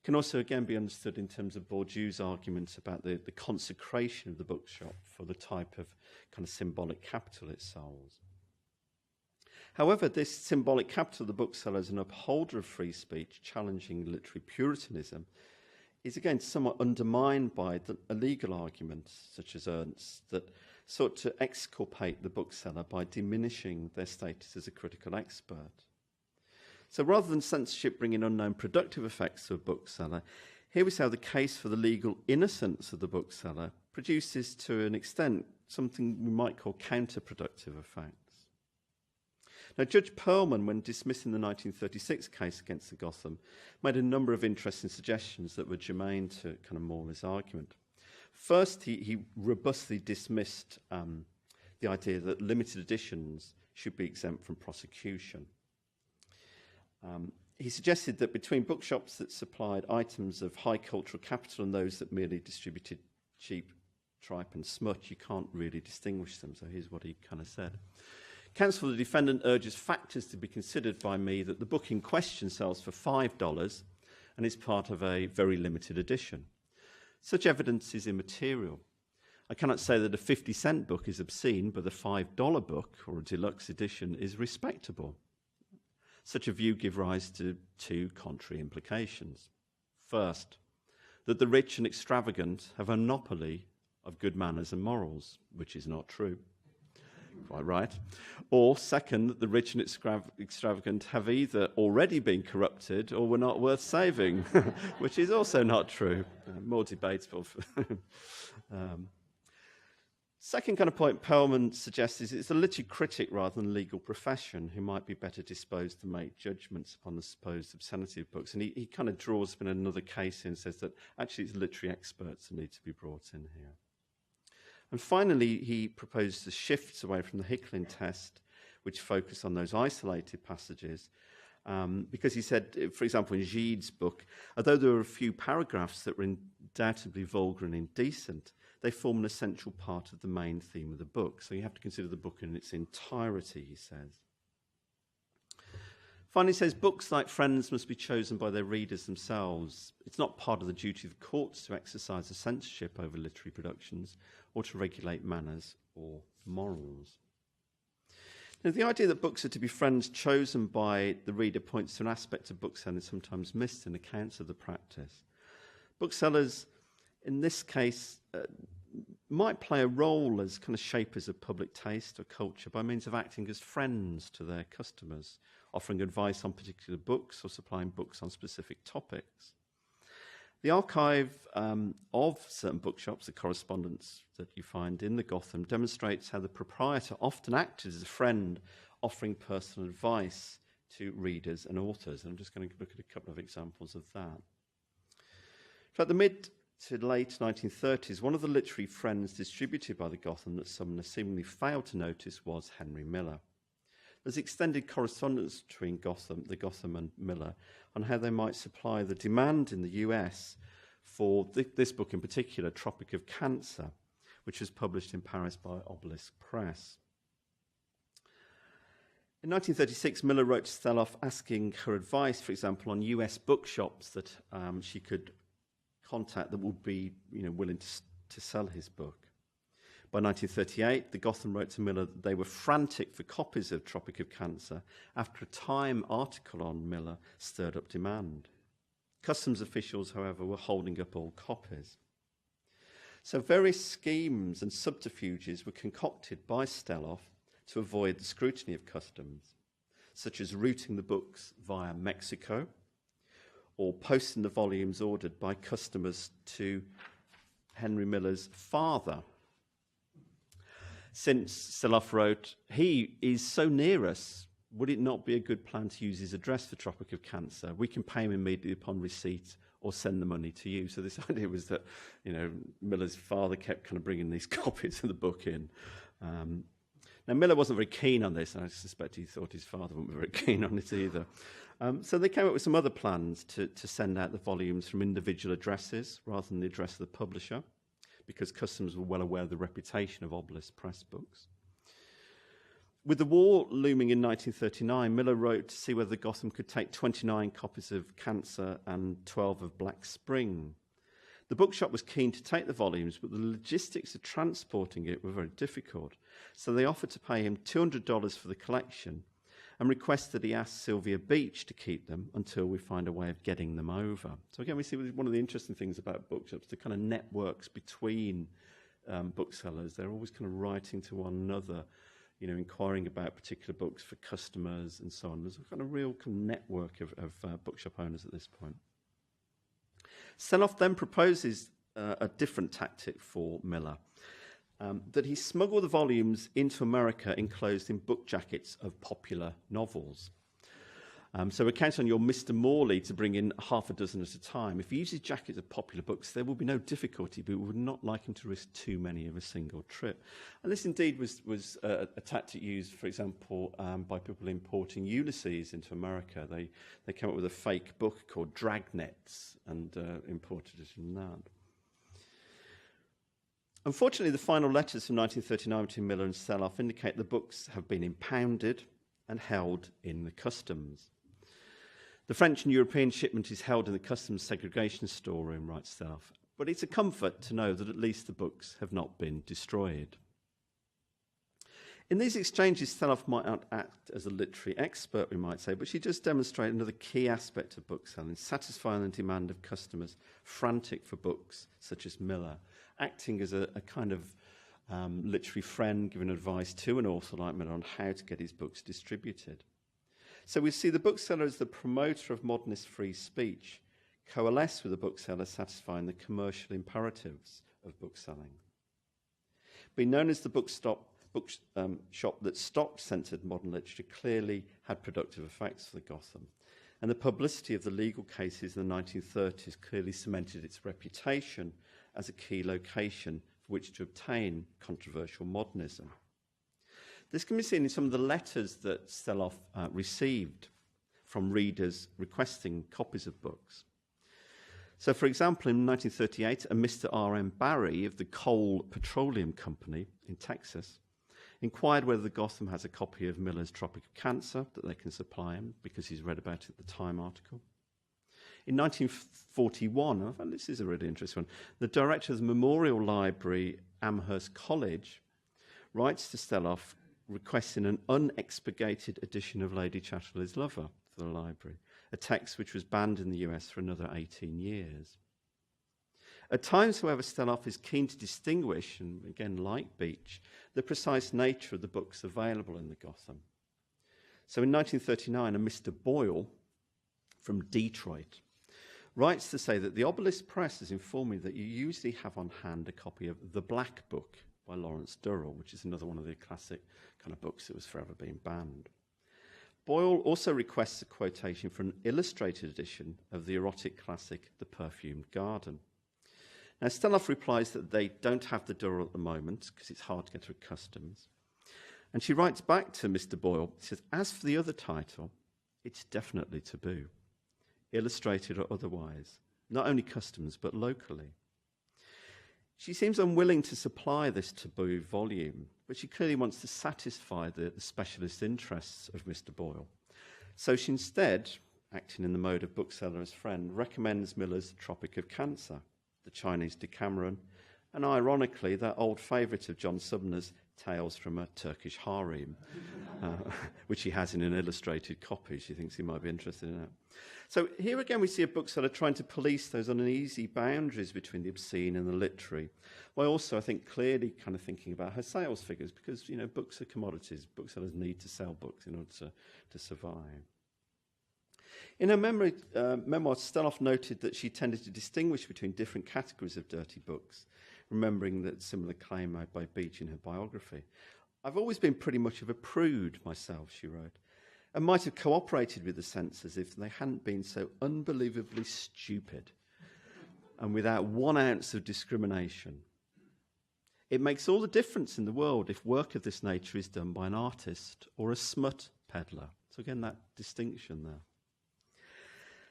can also again be understood in terms of Bourdieu's arguments about the consecration of the bookshop for the type of kind of symbolic capital it sells. However, this symbolic capital of the bookseller as an upholder of free speech, challenging literary puritanism, is again somewhat undermined by a legal argument, such as Ernst's, that sought to exculpate the bookseller by diminishing their status as a critical expert. So rather than censorship bringing unknown productive effects to a bookseller, here we see how the case for the legal innocence of the bookseller produces, to an extent, something we might call counterproductive effects. Now, Judge Perlman, when dismissing the 1936 case against the Gotham, made a number of interesting suggestions that were germane to kind of Morley's argument. First, he robustly dismissed the idea that limited editions should be exempt from prosecution. He suggested that between bookshops that supplied items of high cultural capital and those that merely distributed cheap tripe and smut, you can't really distinguish them. So here's what he kind of said. Counsel for the defendant urges factors to be considered by me that the book in question sells for $5 and is part of a very limited edition. Such evidence is immaterial. I cannot say that a 50-cent book is obscene, but a $5 book or a deluxe edition is respectable. Such a view gives rise to two contrary implications. First, that the rich and extravagant have a monopoly of good manners and morals, which is not true. Quite right. Or second, that the rich and extravagant have either already been corrupted or were not worth saving, which is also not true. More debatable. Second kind of point Perlman suggests is it's a literary critic rather than a legal profession who might be better disposed to make judgments upon the supposed obscenity of books. And he kind of draws in another case and says that actually it's literary experts that need to be brought in here. And finally, he proposed the shifts away from the Hicklin Test, which focus on those isolated passages, because he said, for example, in Gide's book, although there were a few paragraphs that were undoubtedly vulgar and indecent, they form an essential part of the main theme of the book. So you have to consider the book in its entirety, he says. Finally, he says, books like Friends must be chosen by their readers themselves. It's not part of the duty of the courts to exercise a censorship over literary productions or to regulate manners or morals. Now, the idea that books are to be friends chosen by the reader points to an aspect of bookselling sometimes missed in accounts of the practice. Booksellers, in this case, might play a role as kind of shapers of public taste or culture by means of acting as friends to their customers, offering advice on particular books or supplying books on specific topics. The archive of certain bookshops, the correspondence that you find in the Gotham, demonstrates how the proprietor often acted as a friend, offering personal advice to readers and authors. And I'm just going to look at a couple of examples of that. Throughout the mid to late 1930s, one of the literary friends distributed by the Gotham that Sumner seemingly failed to notice was Henry Miller. There's extended correspondence between the Gotham and Miller on how they might supply the demand in the US for this book in particular, Tropic of Cancer, which was published in Paris by Obelisk Press. In 1936, Miller wrote to Steloff asking her advice, for example, on US bookshops that she could contact that would be willing to sell his book. By 1938, the Gotham wrote to Miller that they were frantic for copies of Tropic of Cancer after a Time article on Miller stirred up demand. Customs officials, however, were holding up all copies. So various schemes and subterfuges were concocted by Steloff to avoid the scrutiny of customs, such as routing the books via Mexico or posting the volumes ordered by customers to Henry Miller's father. Since Steloff wrote, he is so near us, would it not be a good plan to use his address for Tropic of Cancer? We can pay him immediately upon receipt or send the money to you. So this idea was that, Miller's father kept kind of bringing these copies of the book in. Now, Miller wasn't very keen on this, and I suspect he thought his father wouldn't be very keen on it either. So they came up with some other plans to send out the volumes from individual addresses rather than the address of the publisher, because customers were well aware of the reputation of Obelisk Press books. With the war looming in 1939, Miller wrote to see whether Gotham could take 29 copies of Cancer and 12 of Black Spring. The bookshop was keen to take the volumes, but the logistics of transporting it were very difficult. So they offered to pay him $200 for the collection and requested he ask Sylvia Beach to keep them until we find a way of getting them over. So again, we see one of the interesting things about bookshops, the kind of networks between booksellers. They're always kind of writing to one another, inquiring about particular books for customers and so on. There's a kind of real kind of network of bookshop owners at this point. Selloff then proposes a different tactic for Miller, that he smuggle the volumes into America enclosed in book jackets of popular novels. So we count on your Mr. Morley to bring in half a dozen at a time. If he uses jackets of popular books, there will be no difficulty, but we would not like him to risk too many of a single trip. And this indeed was a tactic used, for example, by people importing Ulysses into America. They came up with a fake book called Dragnets and imported it in that. Unfortunately, the final letters from 1939 between Miller and Selloff indicate the books have been impounded and held in the customs. The French and European shipment is held in the customs segregation storeroom, writes Selloff, but it's a comfort to know that at least the books have not been destroyed. In these exchanges, Selloff might not act as a literary expert, we might say, but she does demonstrate another key aspect of bookselling, satisfying the demand of customers frantic for books, such as Miller, acting as a kind of literary friend, giving advice to an author like Miller on how to get his books distributed. So we see the bookseller as the promoter of modernist free speech, coalesce with the bookseller satisfying the commercial imperatives of bookselling. Being known as the bookshop that stocked censored modern literature clearly had productive effects for the Gotham, and the publicity of the legal cases in the 1930s clearly cemented its reputation as a key location for which to obtain controversial modernism. This can be seen in some of the letters that Selloff received from readers requesting copies of books. So, for example, in 1938, a Mr. R.M. Barry of the Coal Petroleum Company in Texas inquired whether the Gotham has a copy of Miller's Tropic of Cancer that they can supply him, because he's read about it in the Time article. In 1941, I found this is a really interesting one, the director of the Memorial Library, Amherst College, writes to Selloff requesting an unexpurgated edition of Lady Chatterley's Lover for the library, a text which was banned in the US for another 18 years. At times, however, Selloff is keen to distinguish, and again, like Beach, the precise nature of the books available in the Gotham. So in 1939, a Mr. Boyle from Detroit writes to say that the Obelisk Press has informed me that you usually have on hand a copy of The Black Book by Lawrence Durrell, which is another one of the classic kind of books that was forever being banned. Boyle also requests a quotation for an illustrated edition of the erotic classic The Perfumed Garden. Now, Selloff replies that they don't have the Durrell at the moment because it's hard to get through customs. And she writes back to Mr. Boyle, she says, as for the other title, it's definitely taboo, illustrated or otherwise, not only customs but locally. She seems unwilling to supply this taboo volume, but she clearly wants to satisfy the specialist interests of Mr. Boyle. So she instead, acting in the mode of bookseller as friend, recommends Miller's Tropic of Cancer, the Chinese Decameron, and ironically, that old favourite of John Sumner's, Tales from a Turkish Harem, which he has in an illustrated copy. She thinks he might be interested in it. So here again we see a bookseller trying to police those uneasy boundaries between the obscene and the literary, while also, I think, clearly kind of thinking about her sales figures, because, you know, books are commodities. Booksellers need to sell books in order to survive. In her memoir, Selloff noted that she tended to distinguish between different categories of dirty books, remembering that similar claim made by Beach in her biography. I've always been pretty much of a prude myself, she wrote, and might have cooperated with the censors if they hadn't been so unbelievably stupid and without 1 ounce of discrimination. It makes all the difference in the world if work of this nature is done by an artist or a smut peddler. So again, that distinction there.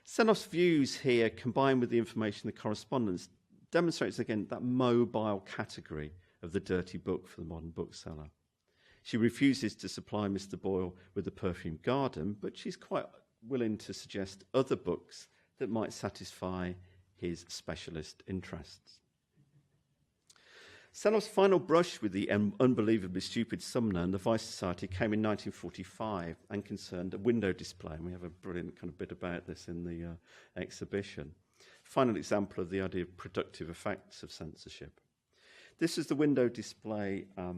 Senoff's views here, combined with the information in the correspondence, demonstrates again that mobile category of the dirty book for the modern bookseller. She refuses to supply Mr. Boyle with the perfumed garden, but she's quite willing to suggest other books that might satisfy his specialist interests. Senoff's final brush with the unbelievably stupid Sumner and the Vice Society came in 1945 and concerned a window display, and we have a brilliant kind of bit about this in the exhibition. Final example of the idea of productive effects of censorship. This is the window display that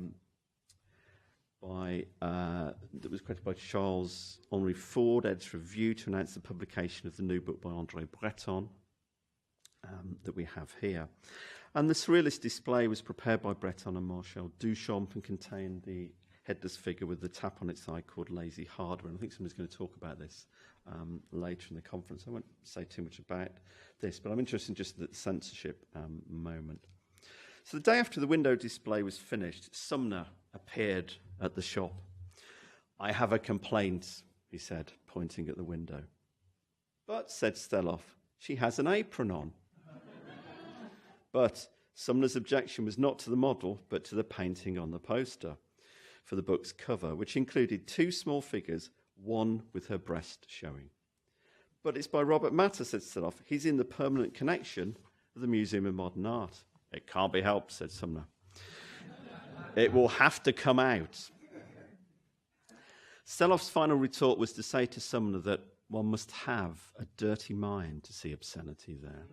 was created by Charles Henry Ford, editor of View, to announce the publication of the new book by André Breton that we have here. And the surrealist display was prepared by Breton and Marcel Duchamp and contained the headless figure with the tap on its eye called Lazy Hardware. And I think somebody's going to talk about this later in the conference. I won't say too much about this, but I'm interested in just the censorship moment. So the day after the window display was finished, Sumner appeared at the shop. "I have a complaint," he said, pointing at the window. "But," said Steloff, "she has an apron on." But Sumner's objection was not to the model, but to the painting on the poster for the book's cover, which included 2 small figures, one with her breast showing. "But it's by Robert Matter," said Steloff. "He's in the permanent connection of the Museum of Modern Art." "It can't be helped," said Sumner. "It will have to come out." Steloff's final retort was to say to Sumner that one must have a dirty mind to see obscenity there.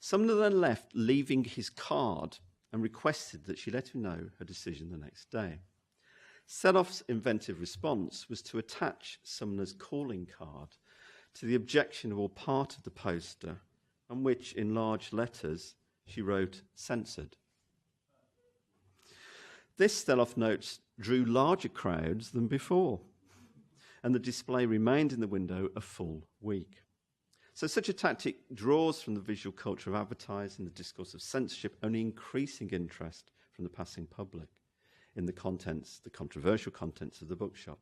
Sumner then left, leaving his card, and requested that she let him know her decision the next day. Steloff's inventive response was to attach Sumner's calling card to the objectionable part of the poster, on which, in large letters, she wrote "censored." This, Steloff notes, drew larger crowds than before, and the display remained in the window a full week. So such a tactic draws from the visual culture of advertising, the discourse of censorship, only increasing interest from the passing public in the contents, the controversial contents of the bookshop,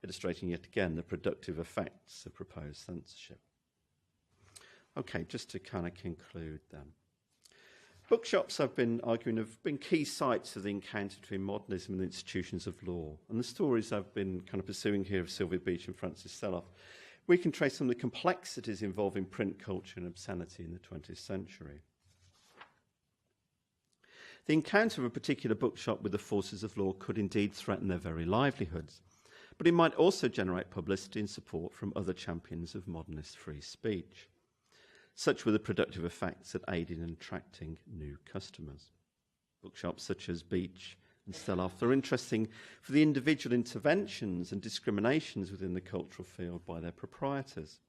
illustrating yet again the productive effects of proposed censorship. Okay, just to kind of conclude then. Bookshops, I've been arguing, have been key sites of the encounter between modernism and the institutions of law. And the stories I've been kind of pursuing here of Sylvia Beach and Francis Steloff, we can trace some of the complexities involving print culture and obscenity in the 20th century. The encounter of a particular bookshop with the forces of law could indeed threaten their very livelihoods, but it might also generate publicity and support from other champions of modernist free speech. Such were the productive effects that aided in attracting new customers. Bookshops such as Beach and Steloff are interesting for the individual interventions and discriminations within the cultural field by their proprietors,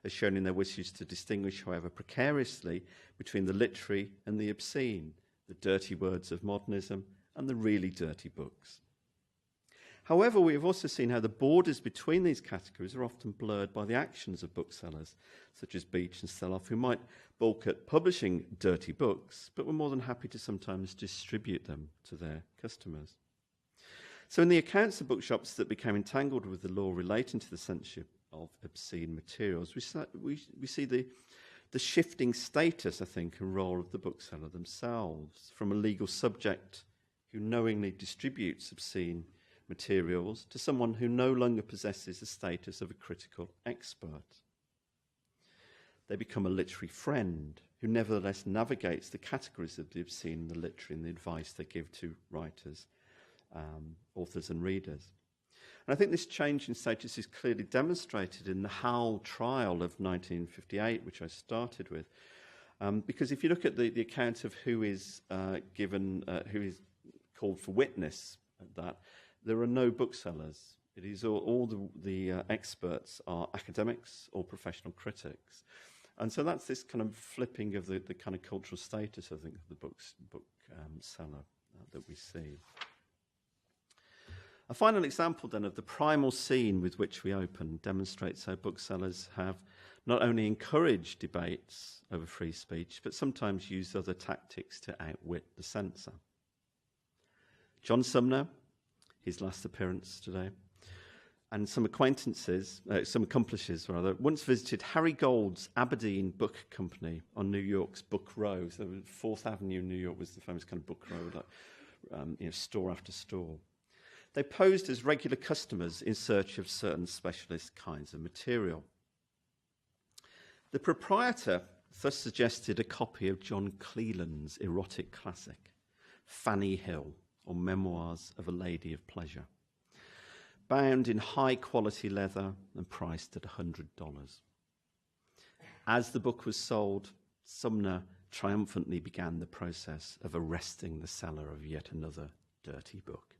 as shown in their wishes to distinguish, however precariously, between the literary and the obscene, the dirty words of modernism and the really dirty books. However, we have also seen how the borders between these categories are often blurred by the actions of booksellers, such as Beach and Steloff, who might balk at publishing dirty books, but were more than happy to sometimes distribute them to their customers. So in the accounts of bookshops that became entangled with the law relating to the censorship of obscene materials, we see the shifting status, I think, and role of the bookseller themselves, from a legal subject who knowingly distributes obscene materials to someone who no longer possesses the status of a critical expert. They become a literary friend who nevertheless navigates the categories of the obscene and the literary and the advice they give to writers, authors and readers. And I think this change in status is clearly demonstrated in the Howell trial of 1958, which I started with. Because if you look at the account of who is who is called for witness at that, there are no booksellers. It is all the experts are academics or professional critics. And so that's this kind of flipping of the kind of cultural status, I think, of the bookseller that we see. A final example then of the primal scene with which we open demonstrates how booksellers have not only encouraged debates over free speech, but sometimes used other tactics to outwit the censor. John Sumner, his last appearance today, and some accomplices, once visited Harry Gould's Aberdeen Book Company on New York's Book Row. So 4th Avenue in New York was the famous kind of book row, like store after store. They posed as regular customers in search of certain specialist kinds of material. The proprietor thus suggested a copy of John Cleland's erotic classic, Fanny Hill, or Memoirs of a Lady of Pleasure, bound in high-quality leather and priced at $100. As the book was sold, Sumner triumphantly began the process of arresting the seller of yet another dirty book.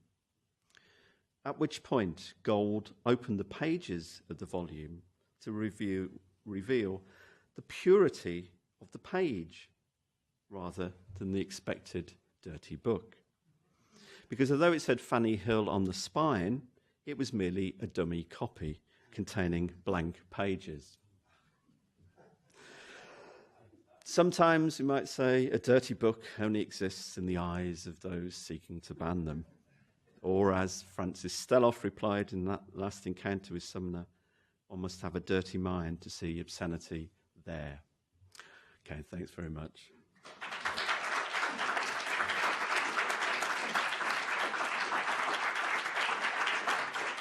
At which point, Gould opened the pages of the volume to reveal the purity of the page rather than the expected dirty book. Because although it said Fanny Hill on the spine, it was merely a dummy copy containing blank pages. Sometimes, we might say, a dirty book only exists in the eyes of those seeking to ban them. Or, as Francis Stelloff replied in that last encounter with Sumner, one must have a dirty mind to see obscenity there. Okay, thanks very much.